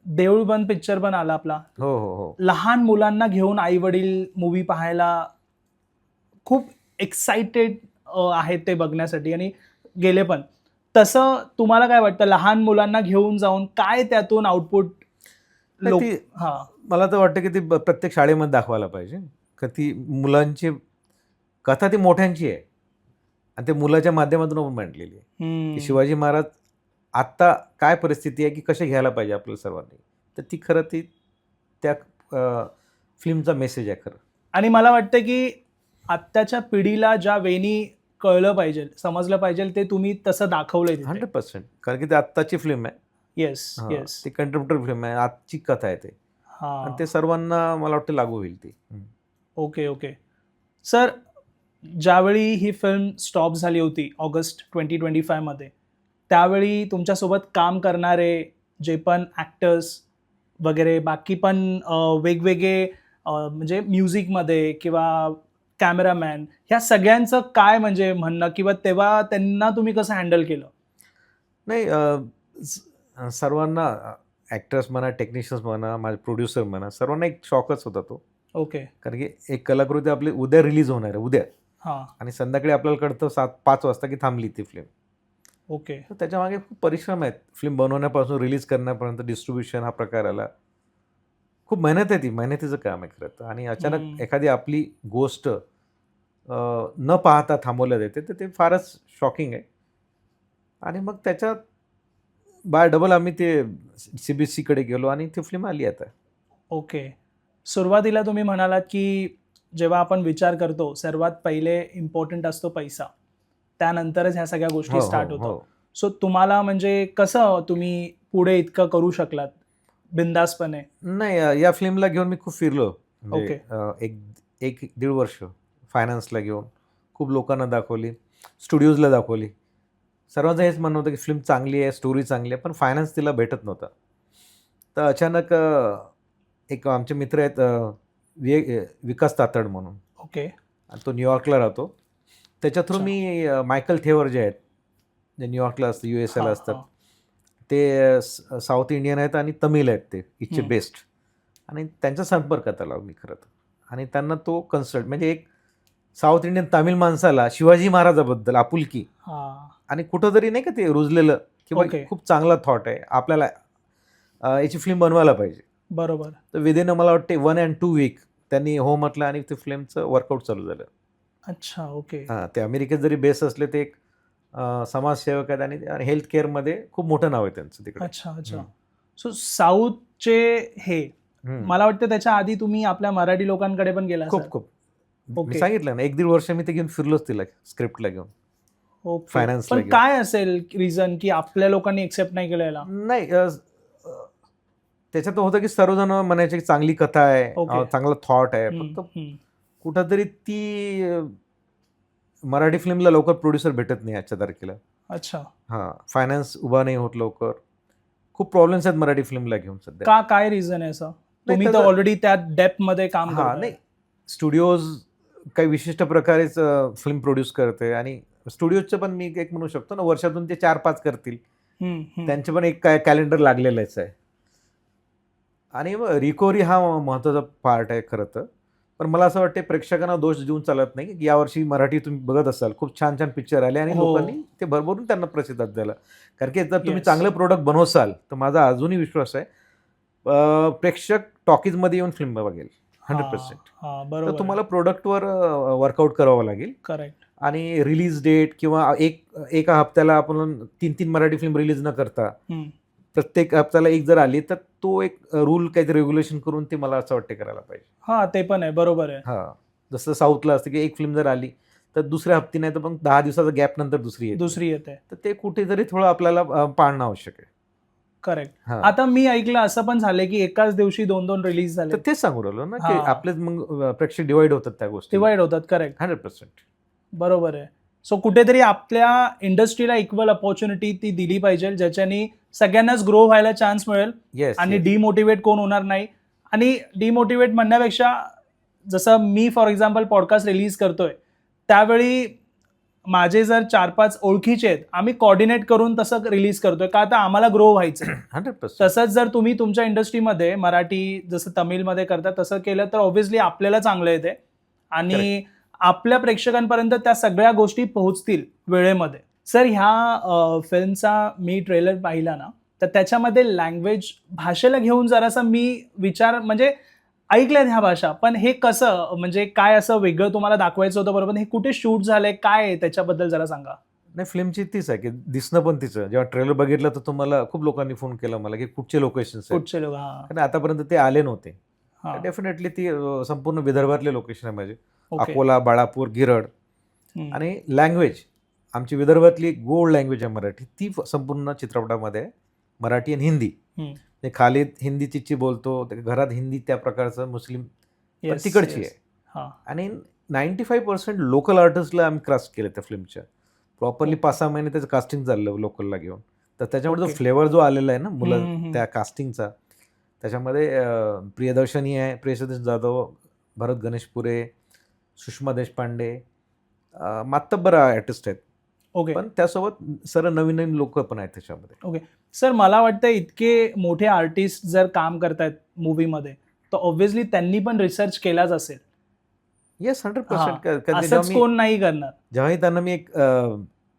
S1: देऊळ बंद पिक्चर पण आला आपला.
S2: हो हो हो.
S1: लहान मुलांना घेऊन आई वडील मूवी पाहायला खूप एक्साइटेड आहेत ते बघण्यासाठी आणि गेले पण. तसं तुम्हाला काय वाटतं, लहान मुलांना घेऊन जाऊन काय त्यातून आउटपुट
S2: नाही,
S1: हा
S2: मला तर वाटतं की ती प्रत्येक शाळेमध्ये दाखवायला पाहिजे. का ती मुलांची कथा ती मोठ्यांची आहे आणि ते मुलाच्या माध्यमातून आपण मांडलेली आहे की शिवाजी महाराज आत्ता काय परिस्थिती आहे की कसे घ्यायला पाहिजे आपल्याला सर्वांनी. तर ती खरं त्या फिल्मचा मेसेज आहे खरं.
S1: आणि मला वाटतं की आत्ताच्या पिढीला ज्या वेनी कळलं पाहिजे, समजलं पाहिजे, ते तुम्ही तसं दाखवलंय
S2: 100%. कारण की ती आत्ताची फिल्म आहे.
S1: Yes yes.
S2: ती कंटेम्पररी फिल्म आहे, आजची कथा आहे ते. आणि ते सर्वांना मला वाटतं लागू होईल ती.
S1: Okay okay. सर, ज्यावेळी ही फिल्म स्टॉप झाली होती ऑगस्ट 2025 मध्ये, त्यावेळी तुमच्यासोबत काम करणारे जे पण ॲक्टर्स वगैरे बाकी पण वेगवेगळे म्हणजे म्युझिकमध्ये किंवा कॅमेरामॅन, ह्या सगळ्यांचं काय म्हणजे म्हणणं किंवा तेव्हा त्यांना तुम्ही कसं हँडल केलं?
S2: नाही, सर्वांना ॲक्टर्स म्हणा, टेक्निशियन्स म्हणा, माझे प्रोड्युसर म्हणा, सर्वांना एक शॉकच होता तो.
S1: ओके.
S2: कारण की एक कलाकृती आपली उद्या रिलीज होणार आहे, उद्या.
S1: हां.
S2: आणि संध्याकाळी आपल्याला कळतं 5 वाजता की थांबली ती फिल्म.
S1: ओके.
S2: तर त्याच्यामागे खूप परिश्रम आहेत. फिल्म बनवण्यापासून रिलीज करण्यापर्यंत डिस्ट्रीब्युशन हा प्रकार आला. खूप मेहनत आहे, ती मेहनतीचं काम आहे खरं तर. आणि अचानक एखादी आपली गोष्ट न पाहता थांबवल्या जाते तर ते फारच शॉकिंग आहे. आणि मग त्याच्यात डबल आम्ही ते CBSCकडे गेलो आणि ती फिल्म आली आता.
S1: ओके. सुरुवातीला तुम्ही म्हणालात की जेव्हा आपण विचार करतो सर्वात पहिले इम्पॉर्टंट असतो पैसा, त्यानंतरच ह्या सगळ्या गोष्टी स्टार्ट होतात. सो तुम्हाला म्हणजे कसं तुम्ही पुढे इतकं करू शकलात बिंदासपणे?
S2: नाही, या फिल्मला घेऊन मी खूप फिरलो. म्हणजे
S1: ओके.
S2: एक दीड वर्ष फायनान्सला घेऊन खूप लोकांना दाखवली, स्टुडिओजला दाखवली. सर्वांचं हेच म्हणणं होतं की फिल्म चांगली आहे, स्टोरी चांगली आहे, पण फायनान्स तिला भेटत नव्हता. तर अचानक एक आमचे मित्र आहेत, विकास तातड म्हणून,
S1: ओके.
S2: आणि तो न्यूयॉर्कला राहतो. त्याच्या थ्रू
S1: अच्छा.
S2: मी मायकल थेवर जे आहेत, जे न्यूयॉर्कला असतात, USA ला
S1: हां,
S2: असतात,
S1: हां.
S2: ते साऊथ इंडियन आहेत आणि तमिळ आहेत, ते इथचे
S1: हम्म.
S2: बेस्ट. आणि त्यांच्या संपर्कात आला मी खरं तर. आणि त्यांना तो कन्सल्ट, म्हणजे एक साऊथ इंडियन तामिळ माणसाला शिवाजी महाराजाबद्दल आपुलकी
S1: हां.
S2: आणि कुठंतरी नाही का ते रुजलेलं, की बाबा
S1: ओके.
S2: खूप चांगला थॉट आहे, आपल्याला याची फिल्म बनवायला पाहिजे.
S1: बरोबर.
S2: तर विदिन मला वाटते 1 and 2 वीक त्यांनी हो म्हटलं आणि ते फिल्मचं वर्कआउट चालू झालं.
S1: अच्छा. ओके.
S2: हां, ते अमेरिकेत जरी बेस असले, ते एक समाजसेवक आहेत आणि हेल्थ केअरमध्ये खूप मोठं नाव आहे त्यांचं तिकडे.
S1: अच्छा. अच्छा.
S2: हम्म.
S1: सो साऊथचे हे
S2: हम्म.
S1: मला वाटतं त्याच्या आधी तुम्ही आपल्या मराठी लोकांकडे पण गेला
S2: खूप
S1: असाल.
S2: खूप मी
S1: ओके.
S2: सांगितलं ना, 1-1.5 वर्ष मी ते घेऊन फिरलोच तिला स्क्रिप्टला घेऊन.
S1: ओके.
S2: फायनान्सला
S1: पण
S2: घेऊन.
S1: काय असेल रिझन की आपल्या लोकांनी एक्सेप्ट नाही केलं याला?
S2: नाही, त्याच्यात होतं की सर्वजण म्हणायचे की चांगली कथा आहे,
S1: ओके.
S2: चांगला थॉट आहे,
S1: हम्म,
S2: फक्त
S1: हम्म.
S2: कुठंतरी ती मराठी फिल्मला लवकर प्रोड्युसर भेटत नाही आजच्या तारखेला.
S1: अच्छा.
S2: हां, फायनान्स उभा नाही होत लवकर. खूप प्रॉब्लेम्स आहेत मराठी फिल्मला घेऊन सध्या.
S1: का काय रिझन आहे असं? तुम्ही तर
S2: त्याचं-
S1: ऑलरेडी त्या डेप्थ मध्ये काम
S2: हां,
S1: करताय.
S2: नाही, स्टुडिओज काही विशिष्ट प्रकारेच फिल्म प्रोड्यूस करते, आणि स्टुडिओजचं पण मी एक म्हणू शकतो ना, वर्षातून ते 4-5 करतील.
S1: हम्म, हम्म.
S2: त्यांचे पण एक काय कॅलेंडर लागलेलंच आहे. आणि रिकव्हरी हा महत्त्वाचा पार्ट आहे खरं तर. पण मला असं वाटतं प्रेक्षकांना दोष देऊन चालत नाही. की यावर्षी मराठी तुम्ही बघत असाल, खूप छान छान पिक्चर आले आणि
S1: हो.
S2: लोकांनी ते भरभरून त्यांना प्रतिसाद दिला. कारण की जर तुम्ही
S1: Yes.
S2: चांगलं प्रोडक्ट बनवसाल, तर माझा अजूनही विश्वास आहे प्रेक्षक टॉकीजमध्ये येऊन फिल्म बघेल 100%.
S1: हा,
S2: तर
S1: बरोबर.
S2: तुम्हाला प्रोडक्टवर वर्कआउट करावं लागेल.
S1: करेक्ट.
S2: आणि रिलीज डेट किंवा एका हप्त्याला आपण 3-3 मराठी फिल्म रिलीज न करता प्रत्येक हप्त्याला एक जर आली, तर तो एक रूल काहीतरी रेग्युलेशन करून ते मला असं वाटते करायला पाहिजे.
S1: हा, ते पण आहे, बरोबर आहे.
S2: हां, जसं साऊथला असतं की एक फिल्म जर आली तर दुसऱ्या हप्ती नाही, तर मग 10 दिवसाचा गॅप नंतर दुसरी येते.
S1: दुसरी येते.
S2: तर ते कुठेतरी थोडं आपल्याला पाळणं आवश्यक आहे.
S1: करेक्ट.
S2: हां.
S1: आता मी ऐकलं असं पण झालंय की एकाच दिवशी 2-2 रिलीज झाले.
S2: तर तेच सांगू राहिलो ना, की
S1: हां.
S2: आपलेच मग प्रेक्षक डिवाइड होतात त्या गोष्टी.
S1: डिवाइड होतात. करेक्ट.
S2: 100%.
S1: बरोबर आहे. सो कुठेतरी आपल्या इंडस्ट्रीला इक्वल अपॉर्च्युनिटी ती दिली पाहिजे, ज्याच्याने सगळ्यांनाच ग्रो व्हायला चान्स मिळेल
S2: येस.
S1: आणि डिमोटिवेट कोण होणार नाही. आणि डिमोटिवेट म्हणण्यापेक्षा, जसं me for example podcast release करतोय, त्यावेळी माझे जर 4-5 ओळखीचे आहेत, आम्ही कोऑर्डिनेट करून तसं रिलीज करतोय, का तर आम्हाला ग्रो व्हायचं.
S2: 100%.
S1: तसंच जर तुम्ही तुमच्या इंडस्ट्रीमध्ये मराठी जसं तमिळमध्ये करता तसं केलं तर ऑब्व्हियसली आपल्याला चांगलं येते आणि आपल्या प्रेक्षकांपर्यंत त्या सगळ्या गोष्टी पोहोचतील वेळेमध्ये. सर, ह्या फिल्मचा मी ट्रेलर पाहिला ना, तर त्याच्यामध्ये लँग्वेज भाषेला घेऊन जरासा मी विचार म्हणजे ऐकल्यात ह्या भाषा, पण हे कसं, म्हणजे काय असं वेगळं तुम्हाला दाखवायचं होतं बरोबर, हे कुठे शूट झालंय, काय आहे त्याच्याबद्दल जरा सांगा.
S2: नाही, फिल्मची तीच आहे की दिसणं पण तिचं. जेव्हा ट्रेलर बघितलं तर तुम्हाला खूप लोकांनी फोन केला मला की कुठचे लोकेशन्स आहेत,
S1: कुठचे लोक? हा,
S2: कारण आतापर्यंत ते आले नव्हते.
S1: हा.
S2: डेफिनेटली ती संपूर्ण विदर्भातले लोकेशन आहे माझे.
S1: ओके.
S2: अकोला, बाळापूर, गिरड.
S1: हम्म.
S2: आणि लँग्वेज आमची विदर्भातली गोड लँग्वेज आहे मराठी, ती संपूर्ण चित्रपटामध्ये आहे. मराठी आणि हिंदी.
S1: हम्म.
S2: ते खाली हिंदी चिच्ची बोलतो, ते घरात हिंदी त्या प्रकारचं मुस्लिम पण
S1: Yes,
S2: तिकडची
S1: yes.
S2: आहे.
S1: हा.
S2: आणि 95% लोकल आर्टिस्टला आम्ही कास्ट केलं त्या फिल्मच्या. Properly
S1: Okay.
S2: 5-6 महिने त्याचं कास्टिंग चाललं लोकलला घेऊन. तर त्याच्यामुळे जो
S1: Okay.
S2: फ्लेवर जो आलेला आहे ना
S1: हम्म,
S2: मुलं
S1: हम्म.
S2: त्या कास्टिंगचा, त्याच्यामध्ये प्रियदर्शनी आहे, प्रियसदेश जाधव, भरत गणेशपुरे, सुषमा देशपांडे, मातब्बर आर्टिस्ट आहेत.
S1: ओके.
S2: पण त्यासोबत सर्व नवीन नवीन लोक पण आहेत त्याच्यामध्ये.
S1: सर, मला वाटतं इतके मोठे आर्टिस्ट जर काम करतायत मूवीमध्ये, तर ऑब्व्हियसली त्यांनी पण रिसर्च केलाच असेल.
S2: येस, 100%.
S1: असंच कोण नाही करणार.
S2: जेव्हाही त्यांना मी एक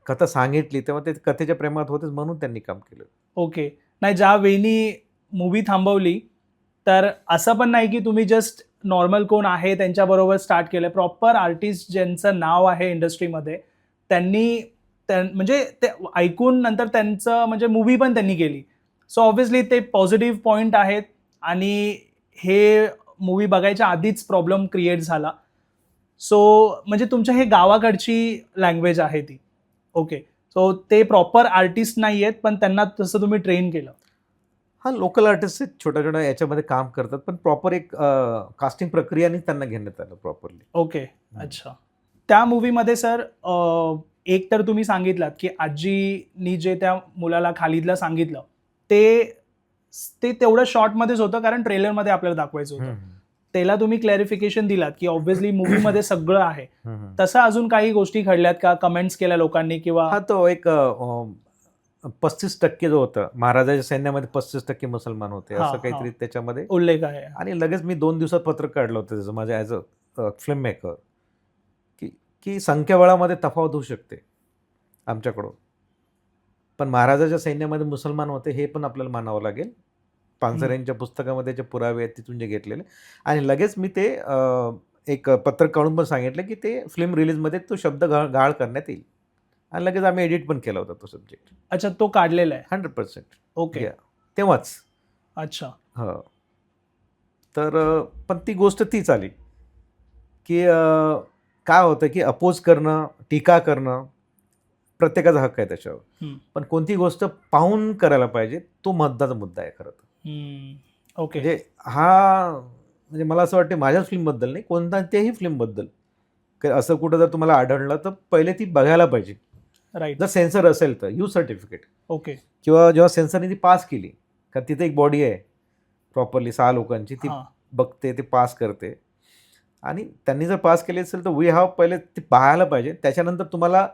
S2: कथा सांगितली, तेव्हा ते कथेच्या प्रेमात होतेच, म्हणून त्यांनी काम केलं.
S1: ओके. नाही, ज्या वेळी मूवी थांबवली, तर असं पण नाही की तुम्ही जस्ट नॉर्मल कोण आहे त्यांच्याबरोबर स्टार्ट केलं. प्रॉपर आर्टिस्ट ज्यांचं नाव आहे इंडस्ट्रीमध्ये, त्यांनी म्हणजे ते ऐकून नंतर त्यांचं म्हणजे मूवी पण त्यांनी केली. सो ऑब्व्हियसली ते पॉझिटिव्ह पॉईंट आहेत आणि हे मूवी बघायच्या आधीच प्रॉब्लेम क्रिएट झाला. सो म्हणजे तुमच्या हे गावाकडची लँग्वेज आहे ती. ओके. सो ते प्रॉपर आर्टिस्ट नाही आहेत, पण त्यांना तसं तुम्ही ट्रेन केलं.
S2: हा लोकल आर्टिस्ट आहेत, छोट्या छोट्या याच्यामध्ये काम करतात, पण प्रॉपर एक कास्टिंग प्रक्रियाने त्यांना घेण्यात आलं प्रॉपरली.
S1: ओके, अच्छा. त्या मूवीमध्ये सर एक तर तुम्ही सांगितलात की आजीनी जे त्या मुलाला खालिदला सांगितलं ते ते तेवढं शॉर्टमध्येच होतं, कारण ट्रेलरमध्ये आपल्याला दाखवायचं होतं. त्याला तुम्ही क्लॅरिफिकेशन दिलात की ऑब्व्हियसली मूवीमध्ये सगळं आहे. तसं अजून काही गोष्टी घडल्यात का, कमेंट्स केल्या लोकांनी किंवा?
S2: हा तो एक 35% जो होता महाराजाच्या सैन्यामध्ये 35% मुसलमान होते,
S1: हा,
S2: असं
S1: हा.
S2: काहीतरी त्याच्यामध्ये
S1: उल्लेख आहे.
S2: आणि लगेच मी 2 दिवसात पत्रक काढलं होतं त्याचं माझ्या ॲज अ फिल्म मेकर, की संख्याबळामध्ये तफावत होऊ शकते आमच्याकडून, पण महाराजाच्या सैन्यामध्ये मुसलमान होते हे पण आपल्याला मानावं लागेल. पानसरेंच्या पुस्तकामध्ये जे पुरावे आहेत तिथून जे घेतलेले, आणि लगेच मी ते एक पत्रक काढून पण सांगितलं की ते फिल्म रिलीजमध्ये तो शब्द गाळ करण्यात येईल, आणि लगेच आम्ही एडिट पण केला होता तो सब्जेक्ट.
S1: अच्छा, तो काढलेला आहे.
S2: 100%.
S1: ओके,
S2: तेव्हाच.
S1: अच्छा.
S2: हो. तर पण ती गोष्ट तीच आली की काय होतं की अपोज करणं, टीका करणं प्रत्येकाचा हक्क आहे त्याच्यावर, पण कोणती गोष्ट पाहून करायला पाहिजे तो महत्त्वाचा मुद्दा आहे खरं तर.
S1: ओके,
S2: म्हणजे हा म्हणजे मला असं वाटतं माझ्याच फिल्मबद्दल नाही, कोणत्याही फिल्मबद्दल असं कुठं जर तुम्हाला आढळलं तर पहिले ती बघायला पाहिजे.
S1: राईट.
S2: जर सेन्सर असेल तर यूज सर्टिफिकेट,
S1: ओके,
S2: किंवा जेव्हा सेन्सरने ती पास केली का तिथे एक बॉडी आहे प्रॉपरली 6 लोकांची, ती
S1: हां.
S2: बघते, ते पास करते, आणि त्यांनी जर पास केली असेल तर वी हॅव पहिले ते पाहायला पाहिजे. त्याच्यानंतर तुम्हाला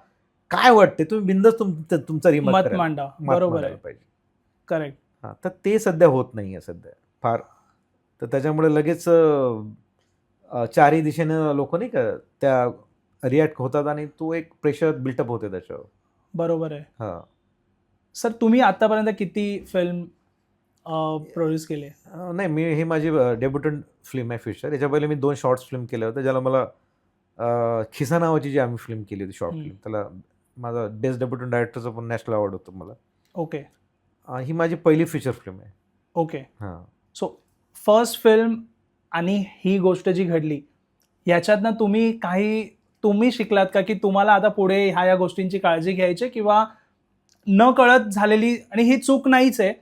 S2: काय वाटते तुम्ही बिंदास तुमचा रिमार्क
S1: मत
S2: करायला,
S1: मांडा.
S2: मत
S1: बरोबर
S2: मांडायला
S1: आहे.
S2: पाहिजे.
S1: करेक्ट.
S2: हां, तर ते सध्या होत नाही आहे सध्या फार. तर त्याच्यामुळे लगेच चारही दिशेनं लोक नाही का त्या रिॲक्ट होतात, आणि तो एक प्रेशर बिल्टअप होते त्याच्यावर.
S1: बरोबर आहे.
S2: हां.
S1: सर तुम्ही आतापर्यंत किती फिल्म प्रोड्यूस केले?
S2: नाही, मी ही माझी डेब्युटंट फिल्म आहे फिशर. याच्या पहिले मी 2 शॉर्ट्स फिल्म केल्या होत्या, ज्याला मला खिसा नावाची जी आम्ही फिल्म केली होती शॉर्ट फिल्म, त्याला माझा बेस्ट डेब्युटंट डायरेक्टरचा पण नॅशनल अवॉर्ड होतो मला.
S1: ओके,
S2: ही माझी पहिली फीचर फिल्म आहे.
S1: ओके.
S2: हां.
S1: सो फर्स्ट फिल्म आणि ही गोष्ट जी घडली ह्याच्यातनं तुम्ही शिकलात का की तुम्हाला आता पुढे ह्या गोष्टींची काळजी घ्यायची, किंवा न कळत झालेली, आणि ही चूक नाहीच आहे,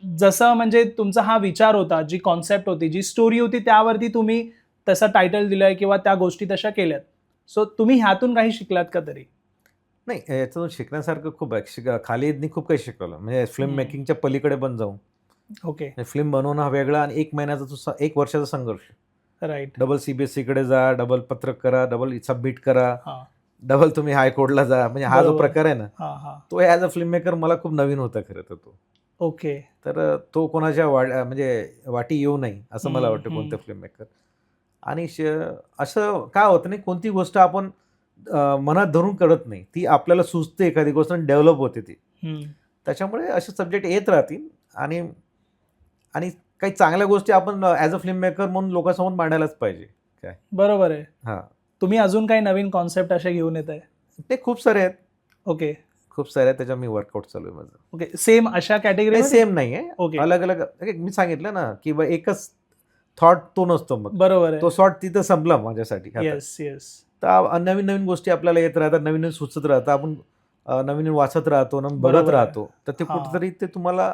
S1: जसं म्हणजे तुमचा हा विचार होता, जी कॉन्सेप्ट होती, जी स्टोरी होती, त्यावरती तुम्ही तसं टायटल दिलंय किंवा त्या गोष्टी तशा केल्यात. सो तुम्ही ह्यातून काही शिकलात का तरी?
S2: नाही, याच्यातून शिकण्यासारखं खूप आहे. खालिदनी खूप काही शिकवलं, म्हणजे फिल्म मेकिंगच्या पलीकडे पण जाऊन.
S1: ओके,
S2: फिल्म बनवणं हा वेगळा, आणि 1 महिन्याचा तो 1 वर्षाचा संघर्ष.
S1: राईट.
S2: डबल CBSE जा, डबल पत्रक करा, डबल सबमिट करा,
S1: हां,
S2: डबल तुम्ही हायकोर्टला जा, म्हणजे हा जो
S1: बरोबर.
S2: प्रकार आहे ना,
S1: हां, हां.
S2: तो ॲज अ फिल्म मेकर मला खूप नवीन होता खरं तर तो.
S1: ओके.
S2: तर तो कोणाच्या म्हणजे वाटी येऊ नये असं मला वाटतं कोणतं फिल्म मेकर. आणि असं काय होतं नाही, कोणती गोष्ट आपण मनात धरून करत नाही, ती आपल्याला सुचते एखादी गोष्ट आणि डेव्हलप होते ती. त्याच्यामुळे असे सब्जेक्ट येत राहतील, आणि आणि काही चांगल्या गोष्टी आपण ॲज अ फिल्म मेकर म्हणून लोकांसमोर मांडायलाच पाहिजे. काय
S1: बरोबर आहे.
S2: हां,
S1: तुम्ही अजून काही नवीन कॉन्सेप्ट असे घेऊन येत आहे?
S2: ते खूप सारे आहेत,
S1: ओके,
S2: खूप सारे आहेत, त्याच्यावर मी वर्कआउट चालू आहे माझं.
S1: ओके. सेम अशा कॅटेगरी?
S2: सेम नाही आहे,
S1: ओके,
S2: अलग अलग. मी सांगितलं ना की एकच थॉट तो नसतो, मग
S1: बरोबर आहे.
S2: तो शॉर्ट तिथं संपला माझ्यासाठी.
S1: Yes, yes.
S2: तर नवीन नवीन गोष्टी आपल्याला येत राहतात, नवीन नवीन सुचत राहतं, आपण नवीन वाचत राहतो, नवीन बघत
S1: बरोबर आहे.
S2: राहतो, तर ते
S1: हां.
S2: कुठेतरी ते तुम्हाला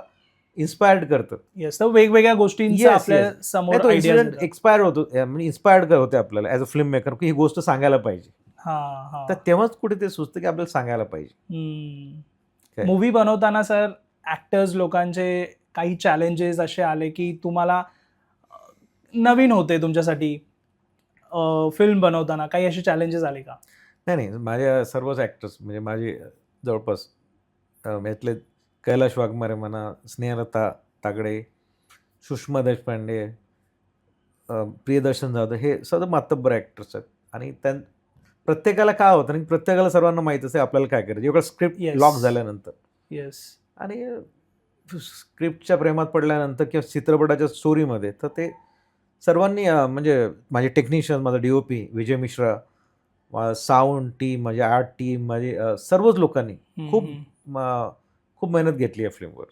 S2: इन्स्पायर्ड करतं.
S1: येस, तर वेगवेगळ्या गोष्टींचा
S2: Yes,
S1: आपल्या
S2: yes.
S1: समोर
S2: नाही, तो
S1: आयडियाज
S2: इन्सिडेंट
S1: येतात.
S2: एक्सपायर होतो, म्हणजे इन्स्पायर्ड होते आपल्याला ॲज अ फिल्म मेकर, की ही गोष्ट सांगायला पाहिजे.
S1: हां, हां.
S2: तर तेव्हाच कुठे ते सुचतं की आपल्याला सांगायला पाहिजे. काय?
S1: मूवी बनवताना सर ऍक्टर्स लोकांचे काही चॅलेंजेस असे आले की तुम्हाला नवीन होते तुमच्यासाठी फिल्म बनवताना, काही असे चॅलेंजेस आले का?
S2: नाही, माझ्या सर्वच ॲक्टर्स, म्हणजे माझे जवळपास यातले कैलाश वाघमारे म्हणा, स्नेहलता तागडे, सुषमा देशपांडे, प्रियदर्शन जाधव, हे सर्व मातब्बर ॲक्टर्स आहेत. आणि प्रत्येकाला काय होतं आणि प्रत्येकाला सर्वांना माहीत असते आपल्याला काय करायचं एवढं स्क्रिप्ट
S1: Yes.
S2: लॉक झाल्यानंतर.
S1: येस.
S2: आणि स्क्रिप्टच्या प्रेमात पडल्यानंतर किंवा चित्रपटाच्या स्टोरीमध्ये, तर ते सर्वांनी म्हणजे माझे टेक्निशियन, माझा DOP Vijay Mishra, sound team, माझी आर्ट टीम, माझी सर्वच लोकांनी खूप मेहनत घेतली आहे फिल्मवर.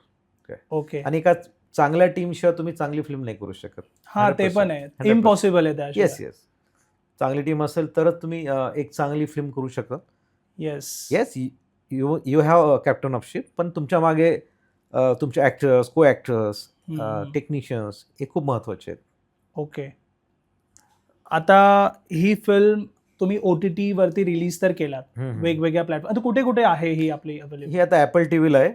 S1: ओके.
S2: आणि एका चांगल्या टीमशिवाय तुम्ही चांगली फिल्म नाही करू शकत.
S1: हा, ते
S2: 100%.
S1: पण आहे,
S2: 100%.
S1: इम्पॉसिबल आहे त्या.
S2: येस, चांगली टीम असेल तरच तुम्ही एक चांगली फिल्म करू शकता.
S1: Yes.
S2: Yes, you have a captain of ship, पण तुमच्या मागे तुमचे ॲक्टर्स, को ॲक्टर्स, टेक्निशियन्स हे खूप महत्त्वाचे आहेत.
S1: ओके. आता ही फिल्म तुम्ही OTT वरती रिलीज तर केलात वेगवेगळ्या प्लॅटफॉर्म. आता कुठे कुठे आहे ही आपली अवेलेबल?
S2: ही आता ॲपल टीव्हीला आहे,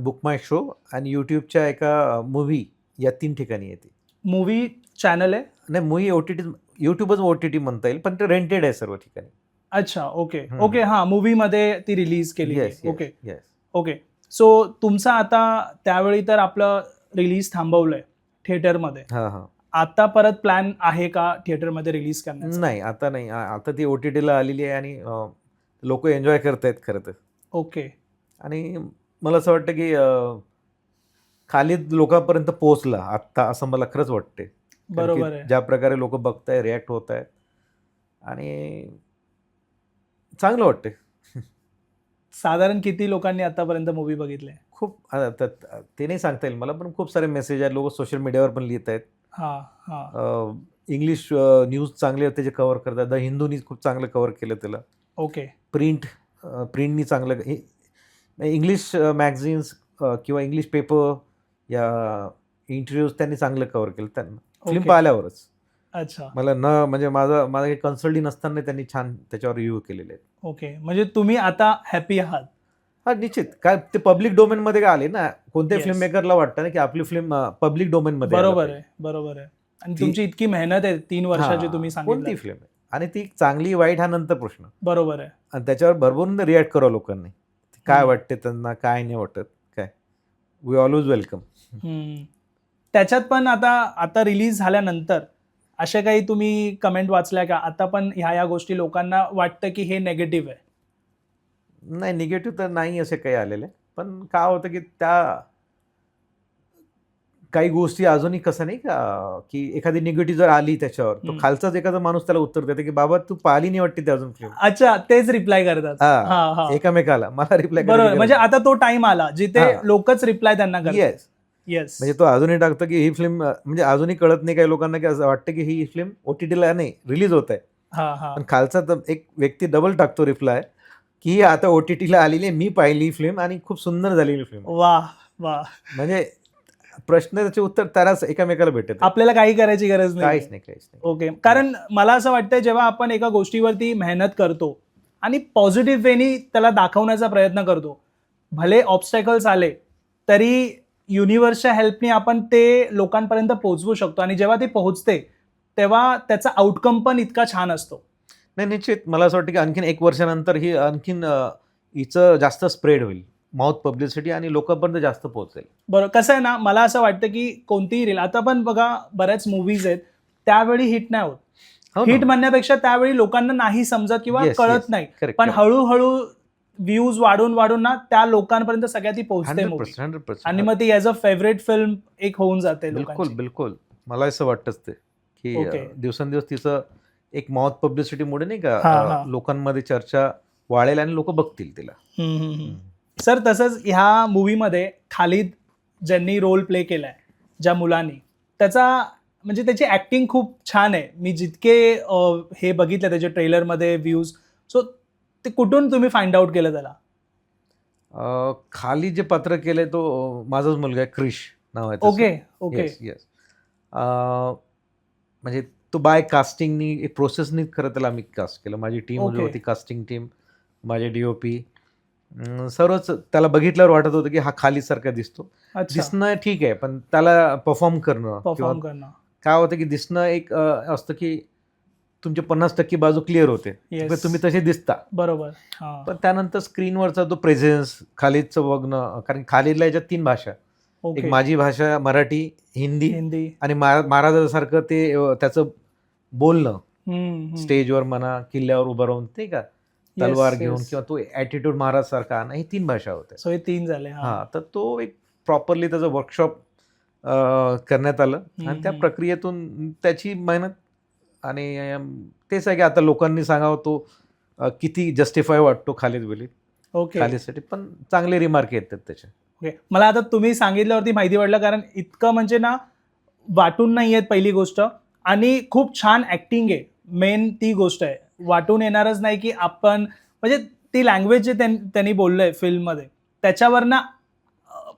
S2: बुक माय शो आणि यूट्यूबच्या एका मूव्ही या 3 ठिकाणी येते.
S1: मूवी चॅनल आहे?
S2: नाही, मूव्ही OTT, यूट्यूबच OTT म्हणता येईल, पण ते रेंटेड आहे सर्व ठिकाणी.
S1: अच्छा, ओके ओके. हां, मूवीमध्ये ती रिलीज केली.
S2: Yes,
S1: okay
S2: yes.
S1: Okay. So तुमचं आता त्यावेळी तर आपलं रिलीज थांबवलंय थिएटरमध्ये.
S2: हां, हां.
S1: आता परत प्लॅन आहे का थिएटरमध्ये रिलीज करण्याचा?
S2: नाही, आता नाही. आता ती OTTला आलेली आहे आणि लोकं एन्जॉय करतायत खरं तर.
S1: ओके.
S2: आणि मला असं वाटतं की खालीद लोकांपर्यंत पोहोचला आत्ता, असं मला खरंच वाटते. कारण
S1: बरोबर
S2: की
S1: आहे.
S2: ज्या प्रकारे लोक बघताय, रिॲक्ट होत आहेत आणि चांगलं वाटते.
S1: साधारण किती लोकांनी आतापर्यंत मूवी बघितले?
S2: खूप ते नाही सांगता येईल मला, पण खूप सारे मेसेज आहेत. लोक सोशल मीडियावर पण लिहित आहेत.
S1: हां हां.
S2: इंग्लिश न्यूज चांगले त्याचे कव्हर करतात. द हिंदूनी खूप चांगलं कव्हर केलं त्याला.
S1: ओके.
S2: प्रिंटनी चांगलं, इंग्लिश मॅगझिन्स किंवा इंग्लिश पेपर या इंटरव्ह्यूज त्यांनी चांगलं कव्हर केलं. त्यांना फिल्म
S1: ओके.
S2: पाहिल्यावरच
S1: अच्छा.
S2: मला म्हणजे माझा काही कन्सल्टी नसताना त्यांनी छान त्याच्यावर रिव्ह्यू केलेले आहेत.
S1: ओके. म्हणजे तुम्ही आता हॅपी आहात?
S2: हा, निश्चित. काय ते पब्लिक डोमेनमध्ये काय आले ना, कोणत्याही
S1: Yes.
S2: फिल्म मेकरला वाटतं ना की आपली फिल्म पब्लिक डोमेनमध्ये
S1: बरोबर आहे, बरोबर आहे. आणि तुमची इतकी मेहनत आहे 3 वर्षाची तुम्ही
S2: कोणती
S1: सांगितलं.
S2: फिल्म आहे आणि ती चांगली वाईट हा नंतर प्रश्न,
S1: बरोबर आहे.
S2: आणि त्याच्यावर भरभरून रिॲक्ट करा लोकांनी. काय
S1: हम्म.
S2: वाटते त्यांना, काय नाही वाटत, काय वी ऑलवेज वेलकम.
S1: त्याच्यात पण आता रिलीज झाल्यानंतर अशा काही तुम्ही कमेंट वाचल्या का? आता पण ह्या गोष्टी लोकांना वाटतं की हे नेगेटिव्ह आहे?
S2: नाही, निगेटिव्ह तर नाही असे काही आलेले, पण काय होतं की त्या काही गोष्टी अजूनही कसं नाही का की एखादी निगेटिव्ह जर आली त्याच्यावर, तो खालचाच एखादा माणूस त्याला उत्तर देते की बाबा तू पाहिली नाही वाटते ते अजून फिल्म.
S1: अच्छा, तेच रिप्लाय करतात. हां हां.
S2: एकामेकाला मला रिप्लाय
S1: बरोबर. म्हणजे आता तो टाइम आला जिथे
S2: हां.
S1: लोकच रिप्लाय त्यांना करतात.
S2: येस.
S1: येस.
S2: म्हणजे तो अजूनही टाकतो की ही फिल्म, म्हणजे अजूनही कळत नाही काही लोकांना की असं वाटतं की ही फिल्म OTTला नाही रिलीज होत आहे,
S1: हां हां.
S2: पण खालचा एक व्यक्ती डबल टाकतो रिप्लाय की ही आता OTTला आलेली आहे, मी पाहिली ही फिल्म आणि खूप सुंदर झालेली फिल्म.
S1: वाह वाह.
S2: म्हणजे प्रश्न त्याचे उत्तर त्यालाच एकामेकाला भेटत आहे.
S1: आपल्याला काही करायची गरज नाही.
S2: काहीच नाही.
S1: ओके. कारण मला असं वाटतं जेव्हा आपण एका गोष्टीवरती मेहनत करतो आणि पॉझिटिव्ह वेनी त्याला दाखवण्याचा प्रयत्न करतो, भले ऑब्स्टॅकल्स आले तरी युनिव्हर्सच्या हेल्पनी आपण ते लोकांपर्यंत पोहोचवू शकतो, आणि जेव्हा ते पोहोचते तेव्हा त्याचा आउटकम पण इतका छान असतो.
S2: नाही, निश्चित. मला असं वाटतं की आणखीन 1 वर्षानंतर ही आणखीन हिचं जास्त स्प्रेड होईल, माउथ पब्लिसिटी, आणि लोकांपर्यंत जास्त पोहोचेल.
S1: बरं, कसं आहे ना, मला असं वाटतं की कोणतीही रील, आता पण बघा बऱ्याच मूवीज आहेत त्यावेळी हिट नाही होत.
S2: हो ना.
S1: हिट म्हणण्यापेक्षा त्यावेळी लोकांना नाही समजत किंवा
S2: Yes,
S1: कळत
S2: yes.
S1: नाही,
S2: Correct,
S1: पण
S2: correct.
S1: हळूहळू व्ह्यूज वाढून ना त्या लोकांपर्यंत सगळ्या ती पोहोचते मूवी,
S2: 100%.
S1: आणि मग ती ॲज अ फेवरेट फिल्म एक होऊन जाते लोकांची.
S2: बिलकुल. मला असं वाटतंच ते की
S1: Okay.
S2: दिवसेंदिवस तिचं एक माउथ पब्लिसिटीमुळे नाही
S1: हां,
S2: का
S1: हां.
S2: लोकांमध्ये चर्चा वाढेल आणि लोक बघतील तिला.
S1: सर, तसंच ह्या मूवीमध्ये खालिद ज्यांनी रोल प्ले केलाय ज्या मुलांनी, म्हणजे त्याची ऍक्टिंग खूप छान आहे. मी जितके हे बघितलं त्याच्या ट्रेलरमध्ये व्ह्यूज, सो ते कुठून तुम्ही फाइंड आउट केलं त्याला?
S2: खाली जे पात्र केलंय तो माझाच मुलगा आहे, क्रिश नाव आहे त्याचं.
S1: ओके.
S2: येस. म्हणजे तो बाय कास्टिंगनी, एक प्रोसेसनी खरं त्याला आम्ही कास्ट केलं. माझी टीम
S1: Okay.
S2: होती, कास्टिंग टीम, माझे DOP, सर्वच त्याला बघितल्यावर वाटत होतं की हा खालीसारखा दिसतो.
S1: अच्छा.
S2: दिसणं ठीक आहे, पण त्याला परफॉर्म करणं
S1: परफॉर्म करणं.
S2: काय होतं की दिसणं एक असतं की तुमचे 50% बाजू क्लिअर होते,
S1: Yes.
S2: पण तुम्ही तसे दिसता.
S1: बरोबर. हां.
S2: पण त्यानंतर स्क्रीनवरचा तो प्रेझेन्स, खालिदचं बघणं, कारण खालिदला याच्यात 3 भाषा, एक
S1: ओके.
S2: माझी भाषा मराठी, हिंदी,
S1: हिंदी.
S2: आणि महाराजासारखं ते त्याचं बोलणं स्टेजवर म्हणा, किल्ल्यावर उभं राहून, ते का तलवार
S1: Yes,
S2: घेऊन,
S1: yes.
S2: किंवा तो ॲटिट्यूड महाराजसारखा, ही 3 भाषा होत्या.
S1: सो हे 3 झाले.
S2: हां, तर तो एक प्रॉपरली त्याचं वर्कशॉप करण्यात आलं, आणि त्या प्रक्रियेतून त्याची मेहनत, आणि तेच आहे की आता लोकांनी सांगावं तो किती जस्टिफाय वाटतो खालिद वेली.
S1: ओके.
S2: खालिदसाठी पण चांगले रिमार्क येतात त्याचे.
S1: ओके. मला आता तुम्ही सांगितल्यावरती माहिती पडलं, कारण इतकं म्हणजे ना वाटून नाही येत पहिली गोष्ट, आणि खूप छान ऍक्टिंग आहे, मेन ती गोष्ट आहे. वाटून येणारच नाही की आपण, म्हणजे ती लँग्वेज जे त्यांनी बोललंय फिल्ममध्ये त्याच्यावरनं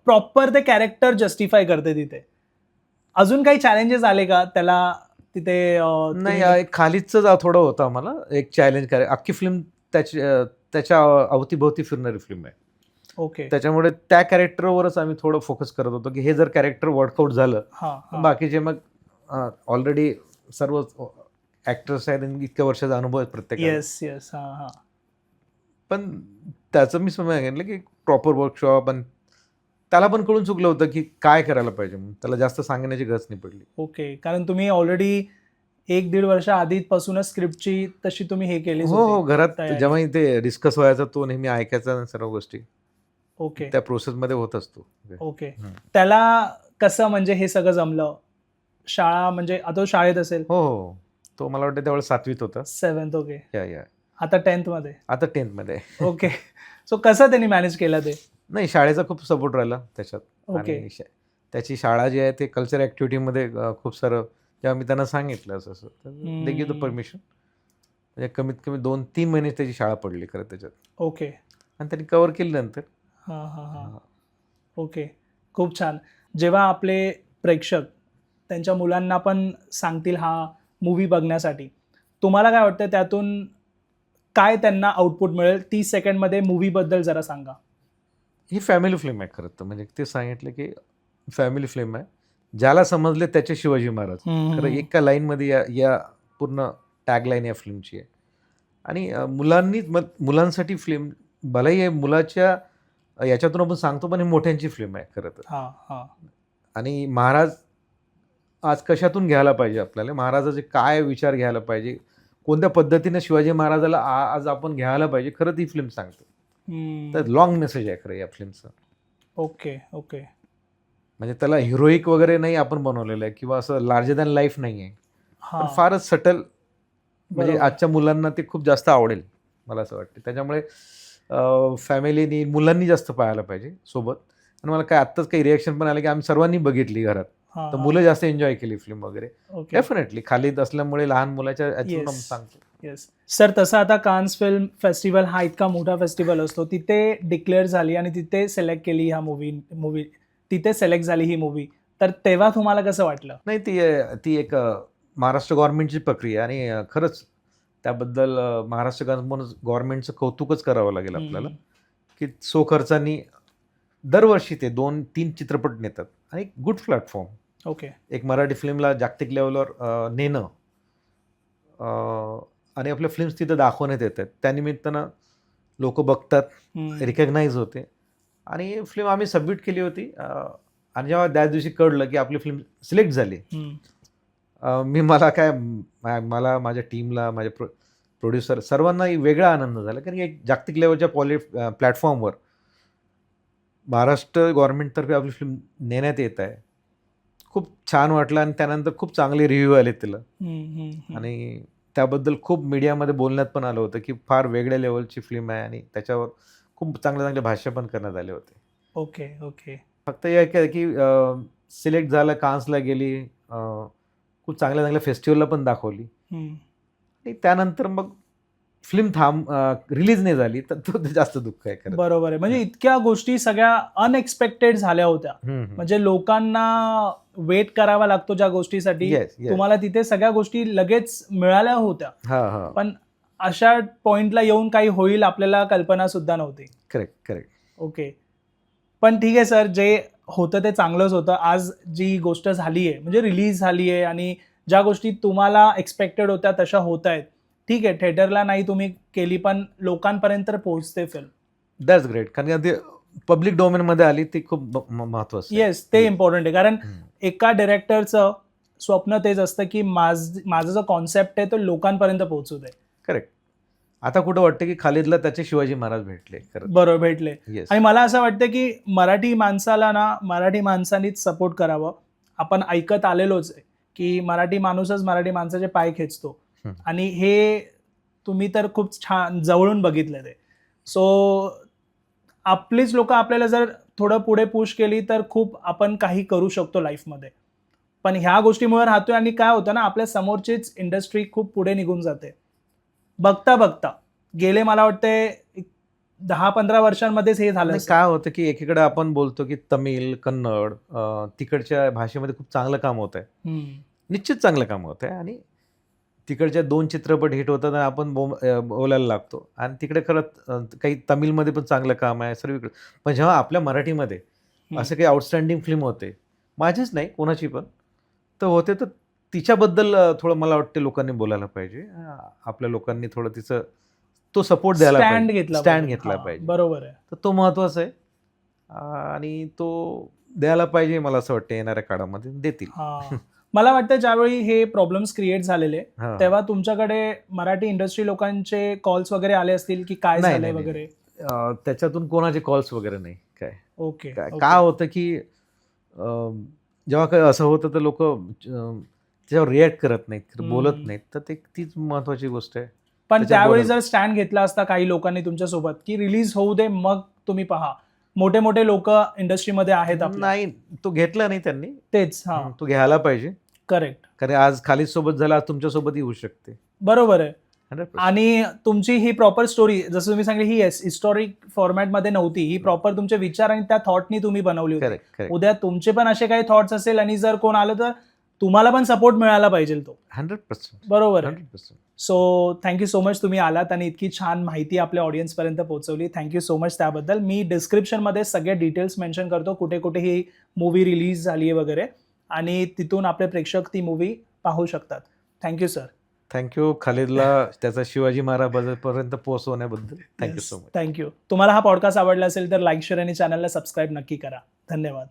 S1: प्रॉपर ते कॅरेक्टर जस्टिफाय करते तिथे. अजून काही चॅलेंजेस आले का त्याला तिथे?
S2: नाही, एक खालीचं थोडं होतं आम्हाला एक चॅलेंज. अख्खी फिल्म त्याच्या अवतीभोवती फिरणारी फिल्म आहे.
S1: ओके.
S2: त्याच्यामुळे त्या कॅरेक्टरवरच आम्ही थोडं फोकस करत होतो की हे जर कॅरेक्टर वर्कआउट झालं, बाकीचे मग ऑलरेडी सर्व ऍक्टर्स आहेत आणि इतक्या वर्षाचा अनुभव आहे प्रत्येकाला.
S1: येस. हा.
S2: पण त्याचं मी सांगितलं की प्रॉपर वर्कशॉप, आणि त्याला पण कळून चुकलं होतं की काय करायला पाहिजे, म्हणून त्याला जास्त सांगण्याची गरज नाही पडली.
S1: ओके. कारण तुम्ही ऑलरेडी 1-1.5 वर्ष आधीपासूनच स्क्रिप्टची तशी तुम्ही हे केली.
S2: हो, घरात जेव्हा ते डिस्कस व्हायचा तो नेहमी ऐकायचा सर्व गोष्टी.
S1: ओके.
S2: त्या प्रोसेसमध्ये होत असतो.
S1: ओके. त्याला कसं म्हणजे हे सगळं जमलं? शाळा म्हणजे आता शाळेत असेल?
S2: हो. तो मला वाटतं त्यावेळेस 7वीत होता.
S1: 7th. ओके.
S2: या
S1: आता 10th मध्ये?
S2: आता 10th मध्ये.
S1: ओके. सो कसं त्यांनी मॅनेज केलं ते?
S2: नाही, शाळेचा खूप सपोर्ट राहिला त्याच्यात.
S1: ओके.
S2: आणि त्याची शाळा जी आहे ते कल्चर ॲक्टिव्हिटीमध्ये खूप सारं, जेव्हा मी त्यांना सांगितलं असं दे गिव्ह द परमिशन, म्हणजे कमीत कमी 2-3 महिने त्याची शाळा पडली खरं त्याच्यात.
S1: ओके.
S2: आणि त्यांनी कव्हर केली नंतर.
S1: हां. ओके. खूप छान. जेव्हा आपले प्रेक्षक त्यांच्या मुलांना पण सांगतील हा मूवी बघण्यासाठी, तुम्हाला काय वाटतं त्यातून काय त्यांना आउटपुट मिळेल? 30 सेकंडमध्ये मूवीबद्दल जरा सांगा.
S2: ही फॅमिली फिल्म आहे खरं तर. म्हणजे ते सांगितलं की फॅमिली फिल्म आहे. ज्याला समजले त्याचे शिवाजी महाराज. खरं एका लाईनमध्ये या पूर्ण टॅगलाईन या फिल्मची आहे. आणि मुलांसाठी फिल्म भलेही मुलाच्या याच्यातून आपण सांगतो, पण ही मोठ्यांची फिल्म आहे खरं तर. आणि महाराज आज कशातून घ्यायला पाहिजे आपल्याला, महाराजाचे काय विचार घ्यायला पाहिजे, कोणत्या पद्धतीने शिवाजी महाराजाला आज आपण घ्यायला पाहिजे, खरं ती फिल्म सांगते. तर लॉंग मेसेज आहे खरं या फिल्मचं.
S1: ओके.
S2: म्हणजे त्याला हिरोईक वगैरे नाही आपण बनवलेलं आहे किंवा असं लार्जर दॅन लाईफ नाही आहे, पण फारच सटल. म्हणजे आजच्या मुलांना ते खूप जास्त आवडेल मला असं वाटतं. त्याच्यामुळे फॅमिलीनी मुलांनी जास्त पाहायला पाहिजे सोबत. आणि मला काय आत्ताच काही रिॲक्शन पण आले की आम्ही सर्वांनी बघितली घरात, तर मुलं जास्त एन्जॉय केली फिल्म वगैरे. डेफिनेटली खालीद असल्यामुळे लहान मुलाच्या यातून सांगतो.
S1: Yes sir. तसं आता कान्स फिल्म फेस्टिवल हा इतका मोठा फेस्टिवल असतो, तिथे डिक्लेअर झाली आणि तिथे सिलेक्ट केली ह्या मूवी तिथे सिलेक्ट झाली ही मूवी, तर तेव्हा तुम्हाला कसं वाटलं?
S2: नाही, ती एक महाराष्ट्र गव्हर्नमेंटची प्रक्रिया, आणि खरंच त्याबद्दल महाराष्ट्र गव्हर्नमेंटचं कौतुकच करावं लागेल आपल्याला की सो खर्चानी दरवर्षी ते 2-3 चित्रपट नेतात. आणि एक गुड प्लॅटफॉर्म.
S1: ओके. एक
S2: मराठी फिल्मला जागतिक लेवलवर नेणं आणि आपल्या फिल्म्स तिथं दाखवण्यात येतात, त्यानिमित्तानं लोक बघतात, रिकग्नाइज होते. आणि फिल्म आम्ही सबमिट केली होती, आणि जेव्हा त्याच दिवशी कळलं की आपली फिल्म सिलेक्ट झाली, मला माझ्या टीमला, माझ्या प्रोड्युसर सर्वांना वेगळा आनंद झाला. कारण एक जागतिक लेवलच्या प्लॅटफॉर्मवर महाराष्ट्र गव्हर्नमेंटतर्फे आपली फिल्म नेण्यात येत आहे. खूप छान वाटलं. आणि त्यानंतर खूप चांगले रिव्ह्यू आले तिला. आणि त्याबद्दल खूप मीडियामध्ये बोलण्यात पण आलं होतं की फार वेगळ्या लेवलची फिल्म आहे, आणि त्याच्यावर खूप चांगले भाष्य पण करण्यात आले होते.
S1: ओके.
S2: फक्त एक आहे की सिलेक्ट झालं, कान्सला गेली, खूप चांगल्या फेस्टिवलला पण दाखवली, आणि त्यानंतर मग फिल्म रिलीज नाही झाली, तर तो जास्त दुःख आहे खरं.
S1: बरोबर आहे. म्हणजे इतक्या गोष्टी सगळ्या अनएक्सपेक्टेड झाल्या होत्या. म्हणजे लोकांना वेट करावा लागतो ज्या गोष्टीसाठी, तुम्हाला तिथे सगळ्या गोष्टी लगेच मिळाल्या होत्या, पण अशा पॉइंटला येऊन काही होईल आपल्याला कल्पना सुद्धा नव्हती.
S2: करेक्ट.
S1: ओके. पण ठीक आहे सर, जे होतं ते चांगलंच होतं. आज जी गोष्ट झाली आहे, म्हणजे रिलीज झाली आहे, आणि ज्या गोष्टी तुम्हाला एक्सपेक्टेड होत्या तशा होत आहेत. ठीक आहे, थिएटरला नाही तुम्ही केली, पण लोकांपर्यंत पोहोचते फिल्म.
S2: That's great. कारण ते पब्लिक डोमेनमध्ये आली, ती खूप महत्त्वाचं.
S1: येस, ते इम्पॉर्टंट आहे. कारण एका डिरेक्टरचं स्वप्न तेच असतं की माझा जो कॉन्सेप्ट आहे तो लोकांपर्यंत पोहोचू दे.
S2: करेक्ट. आता कुठं वाटतं की खालिदला त्याचे शिवाजी महाराज भेटले.
S1: बरोबर, भेटले. आणि मला असं वाटतं की मराठी माणसानीच सपोर्ट करावं. आपण ऐकत आलेलोच आहे की मराठी माणूसच मराठी माणसाचे पाय खेचतो, आणि हे तुम्ही तर खूप छान जवळून बघितलं ते. सो आपलीच लोक आपल्याला जर थोडं पुढे पुश केली तर खूप आपण काही करू शकतो लाईफमध्ये. पण ह्या गोष्टीमुळे राहतोय, आणि काय होतं ना, आपल्या समोरचीच इंडस्ट्री खूप पुढे निघून जाते. बघता गेले मला वाटते 10-15 वर्षांमध्येच हे झालं
S2: नाही,
S1: असेल.
S2: काय होतं की एकीकडे आपण बोलतो की तमिळ, कन्नड तिकडच्या भाषेमध्ये खूप चांगलं काम होत आहे.
S1: हम्म.
S2: निश्चित चांगलं काम होत आहे आणि तिकडच्या 2 चित्रपट हिट होतात आणि आपण बोलायला लागतो आणि तिकडे खरंच काही तमिळमध्ये पण चांगलं काम आहे सर्वीकडे. पण जेव्हा आपल्या मराठीमध्ये असं काही आउटस्टँडिंग फिल्म होते, माझीच नाही कोणाची पण, तर होते तर तिच्याबद्दल थोडं मला वाटते लोकांनी बोलायला पाहिजे. आपल्या लोकांनी थोडं तिचं तो सपोर्ट द्यायला
S1: स्टँड
S2: पाहिजे.
S1: घेतला
S2: स्टँड
S1: पाहिजे.
S2: घेतला
S1: हा,
S2: पाहिजे.
S1: बरोबर आहे.
S2: तर तो महत्त्वाचा आहे आणि तो द्यायला पाहिजे मला असं वाटतं येणाऱ्या काळामध्ये देतील.
S1: हा. मला वाटतं ज्यावेळी हे प्रॉब्लेम्स क्रिएट झालेले
S2: हा.
S1: तेव्हा तुमच्याकडे मराठी इंडस्ट्री लोकांचे कॉल्स वगैरे आले असतील की काय
S2: नाही,
S1: झालंय
S2: नाही,
S1: वगैरे.
S2: त्याच्यातून कोणाचे कॉल्स वगैरे नाही. काय
S1: ओके.
S2: काय होतं की जेव्हा काही असं होतं तर लोक त्याच्यावर रिॲक्ट करत नाहीत, बोलत
S1: हम्म.
S2: नाहीत, तर तीच महत्वाची गोष्ट आहे.
S1: पण
S2: त्याच्यात
S1: त्यावेळी
S2: बोलायला-
S1: जर स्टँड घेतला असता काही लोकांनी तुमच्यासोबत की रिलीज होऊ दे मग तुम्ही पहा, मोठे मोठे लोक इंडस्ट्रीमध्ये आहेत आपल्या.
S2: नाही, तो घेतला नाही त्यांनी.
S1: तेच. हा,
S2: तो घ्यायला पाहिजे.
S1: करेक्ट.
S2: कारण आज खालीद सोबत झाला, आज तुमच्यासोबतही होऊ शकते.
S1: बरोबर आहे.
S2: 100%.
S1: आणि तुमची ही प्रॉपर स्टोरी जसं तुम्ही सांगितली ही हिस्टॉरिक फॉर्मॅटमध्ये नव्हती, ही प्रॉपर तुमचे विचार आणि त्या थॉटनी तुम्ही बनवली होती.
S2: Correct, correct.
S1: उद्या तुमचे पण असे काही थॉट्स असेल आणि जर कोण आलं तर तुम्हाला पण सपोर्ट मिळायला पाहिजे तो.
S2: 100%.
S1: बरोबर आहे.
S2: 100%.
S1: सो थँक्यू सो मच तुम्ही आलात आणि इतकी छान माहिती आपल्या ऑडियन्सपर्यंत पोहोचवली. थँक्यू सो मच त्याबद्दल. मी डिस्क्रिप्शनमध्ये सगळे डिटेल्स मेन्शन करतो कुठे कुठे ही मूवी रिलीज झाली आहे वगैरे, आणि तिथून आपले प्रेक्षक ती मूवी पाहू शकतात. Thank you sir.
S2: थँक्यू खालिदला त्याचा शिवाजी महाराजांपर्यंत पोहोचवण्याबद्दल. Thank you so much.
S1: थँक्यू. तुम्हाला हा पॉडकास्ट आवडला असेल तर लाईक, शेअर आणि चॅनलला सबस्क्राईब नक्की करा. धन्यवाद.